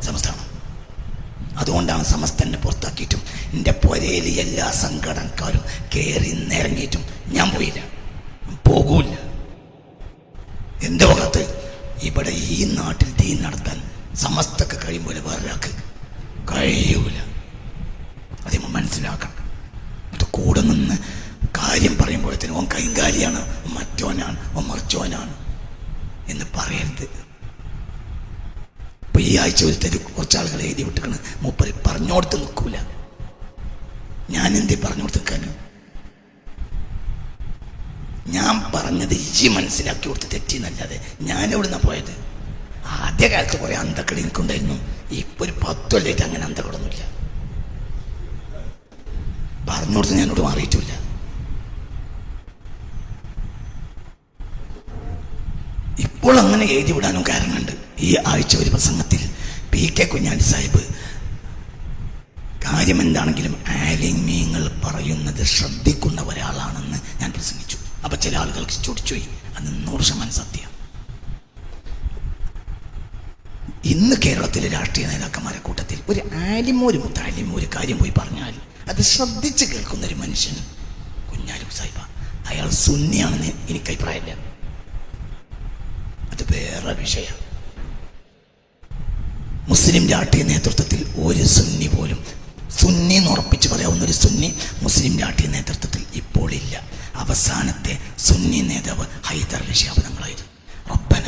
സമസ്ത വേണം. അതുകൊണ്ടാണ് സമസ്തനെ പുറത്താക്കിയിട്ടും എൻ്റെ പുരയിൽ എല്ലാ സംഘടനക്കാരും കയറി നിറങ്ങിയിട്ടും ഞാൻ പോയില്ല, പോകൂല. എൻ്റെ ഭാഗത്ത് ഇവിടെ ഈ നാട്ടിൽ ദീൻ നടത്താൻ സമസ്തക്ക് കഴിയുമ്പോൾ വേറൊരാൾക്ക് കഴിയൂല. അത് മനസ്സിലാക്കണം. എന്നിട്ട് കൂടെ നിന്ന് കാര്യം പറയുമ്പോഴത്തേനും ഓൻ കൈകാലിയാണ്, മറ്റോനാണ്, ഓൻ മറിച്ചോനാണ് എന്ന് പറയരുത്. ഇപ്പൊ ഈ ആഴ്ച ഒരുത്തര് കുറച്ചാളുകൾ എഴുതി വിട്ടിക്കണ്, മൂപ്പര് പറഞ്ഞോടത്ത് നിൽക്കൂല. ഞാൻ എന്തേ പറഞ്ഞോടത്ത് നിൽക്കാനും? ഞാൻ പറഞ്ഞത് ഈ മനസ്സിലാക്കി കൊടുത്ത് തെറ്റിന്നല്ലാതെ ഞാൻ എവിടുന്ന പോയത്? ആദ്യകാലത്ത് കുറെ അന്തക്കടി എനിക്കുണ്ടായിരുന്നു. ഇപ്പൊ ഒരു 10 കൊല്ലമായിട്ട് അങ്ങനെ അന്തക്കടൊന്നുമില്ല. പറഞ്ഞോടത്ത് ഞാനോട് മാറിയിട്ടില്ല. ഇപ്പോൾ അങ്ങനെ എഴുതി വിടാനും കാരണമുണ്ട്. ഈ ആഴ്ച ഒരു പ്രസംഗത്തിൽ PK കുഞ്ഞാലി സാഹിബ് കാര്യം എന്താണെങ്കിലും ആലിമീങ്ങൾ പറയുന്നത് ശ്രദ്ധിക്കുന്ന ഒരാളാണെന്ന് ഞാൻ പ്രസംഗിച്ചു. അപ്പൊ ചില ആളുകൾക്ക് ചൊടിച്ചുപോയി. അത് 100% സത്യം. ഇന്ന് കേരളത്തിലെ രാഷ്ട്രീയ നേതാക്കന്മാരെ കൂട്ടത്തിൽ ഒരു ആലിമോ ഒരു മുത്താലിമോ ഒരു കാര്യം പോയി പറഞ്ഞാൽ അത് ശ്രദ്ധിച്ച് കേൾക്കുന്ന ഒരു മനുഷ്യൻ കുഞ്ഞാലി സാഹിബ. അയാൾ സുന്നിയാണെന്ന് എനിക്ക് അഭിപ്രായമില്ല. അത് വേറെ വിഷയം. മുസ്ലിം രാഷ്ട്രീയ നേതൃത്വത്തിൽ ഒരു സുന്നി പോലും, സുന്നി എന്ന് ഉറപ്പിച്ച് പറയാവുന്ന ഒരു സുന്നി മുസ്ലിം രാഷ്ട്രീയ നേതൃത്വത്തിൽ ഇപ്പോൾ ഇല്ല. അവസാനത്തെ സുന്നി നേതാവ് ഹൈദർ അലി ശിഹാബ് തങ്ങളായിരുന്നു. റബ്ബന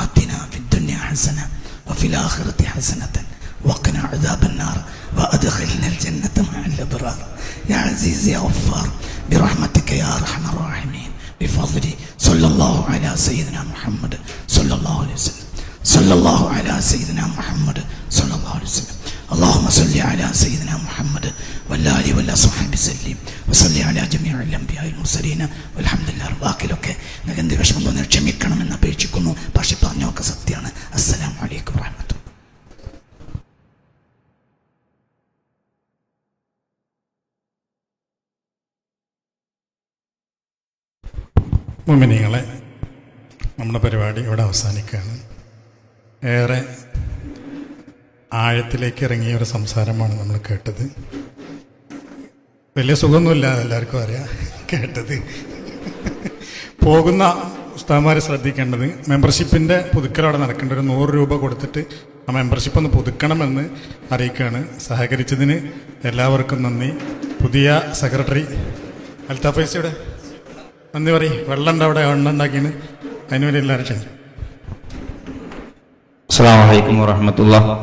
ആതിന ഫിദ്ദുനിയ ഹസന വഫിൽ ആഖിറതി ഹസനതൻ വഖിന അദാബന്നാർ വഅദ്ഖിൽനൽ ജന്നത മഅൽ അബ്റാർ യാ അസീസ് യാ ഗഫാർ ബിറഹ്മതിക യാ അർഹമർ റഹീമീൻ ബിഫദ്ലി സല്ലല്ലാഹു അലാ സയ്യിദിനാ മുഹമ്മദ് സല്ലല്ലാഹു അലൈഹി വസല്ലം സല്ലല്ലാഹു അലാ സയ്യിദിനാ മുഹമ്മദ് സല്ലല്ലാഹു അലൈഹി വസല്ലം اللهم صل على سيدنا محمد وعلى آله وصحبه وسلم وصل على جميع الأنبياء والمرسلين والحمد لله. ബാക്കിലൊക്കെ നിങ്ങൾക്ക് എന്ത് വിഷമം തോന്നിയാൽ ക്ഷമിക്കണമെന്ന് അപേക്ഷിക്കുന്നു. പക്ഷെ പറഞ്ഞൊക്കെ സത്യമാണ്. അസ്സലാമു അലൈക്കും വറഹ്മത്തുള്ളാഹി. മുഅ്മിനീങ്ങളെ, നമ്മുടെ പരിപാടി ഇവിടെ അവസാനിക്കുകയാണ്. ഏറെ ആഴത്തിലേക്ക് ഇറങ്ങിയ ഒരു സംസാരമാണ് നമ്മൾ കേട്ടത്. വലിയ സുഖമൊന്നുമില്ല, എല്ലാവർക്കും അറിയാം കേട്ടത്. പോകുന്ന ഉസ്താദന്മാരെ ശ്രദ്ധിക്കേണ്ടത്, മെമ്പർഷിപ്പിൻ്റെ പുതുക്കൽ അവിടെ നടക്കേണ്ട. ഒരു 100 രൂപ കൊടുത്തിട്ട് ആ മെമ്പർഷിപ്പ് ഒന്ന് പുതുക്കണമെന്ന് അറിയിക്കുകയാണ്. സഹകരിച്ചതിന് എല്ലാവർക്കും നന്ദി. പുതിയ സെക്രട്ടറി അൽത്താഫൈസിയുടെ നന്ദി പറയും. വെള്ളം ഉണ്ട് അവിടെ, എണ്ണ ഉണ്ടാക്കിയാണ്. അതിനുവേണ്ടി എല്ലാവരും ക്ഷണിക്കും. അസ്സലാമു അലൈക്കും വറഹ്മത്തുള്ളാഹി.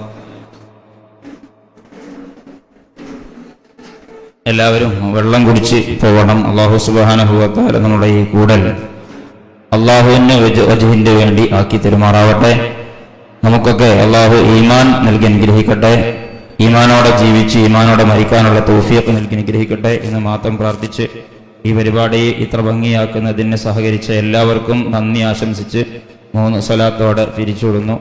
എല്ലാവരും വെള്ളം കുടിച്ച് പോകണം. അല്ലാഹു സുബ്ഹാനഹു വ തആല നമ്മുടെ ഈ കൂടൽ അല്ലാഹുവിന്റെ വജ്ഹിന്റെ വേണ്ടി ആക്കി തെരുമാറാവട്ടെ. നമുക്കൊക്കെ അല്ലാഹു ഈമാൻ നൽകി അനുഗ്രഹിക്കട്ടെ. ഈമാനോടെ ജീവിച്ച് ഈമാനോടെ മരിക്കാനുള്ള തൗഫീഖ് നൽകി അനുഗ്രഹിക്കട്ടെ എന്ന് മാത്രം പ്രാർത്ഥിച്ച് ഈ പരിപാടി ഇത്ര ഭംഗിയാക്കുന്നതിന് സഹകരിച്ച എല്ലാവർക്കും നന്ദി ആശംസിച്ച് 3 സ്വലാത്തോടെ പിരിച്ചുവിടുന്നു.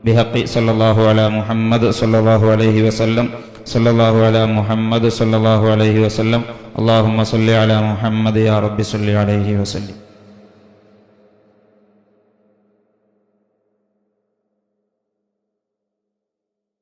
ബിഹഖി സല്ലല്ലാഹു അലാ മുഹമ്മദ് സല്ലല്ലാഹു അലൈഹി വസല്ലം, സല്ലല്ലാഹു അലാ മുഹമ്മദ് സല്ലല്ലാഹു അലൈഹി വസല്ലം, അല്ലാഹുമ്മ സല്ലി അലാ മുഹമ്മദ് യാ റബ്ബി സല്ലി അലൈഹി വസല്ലം.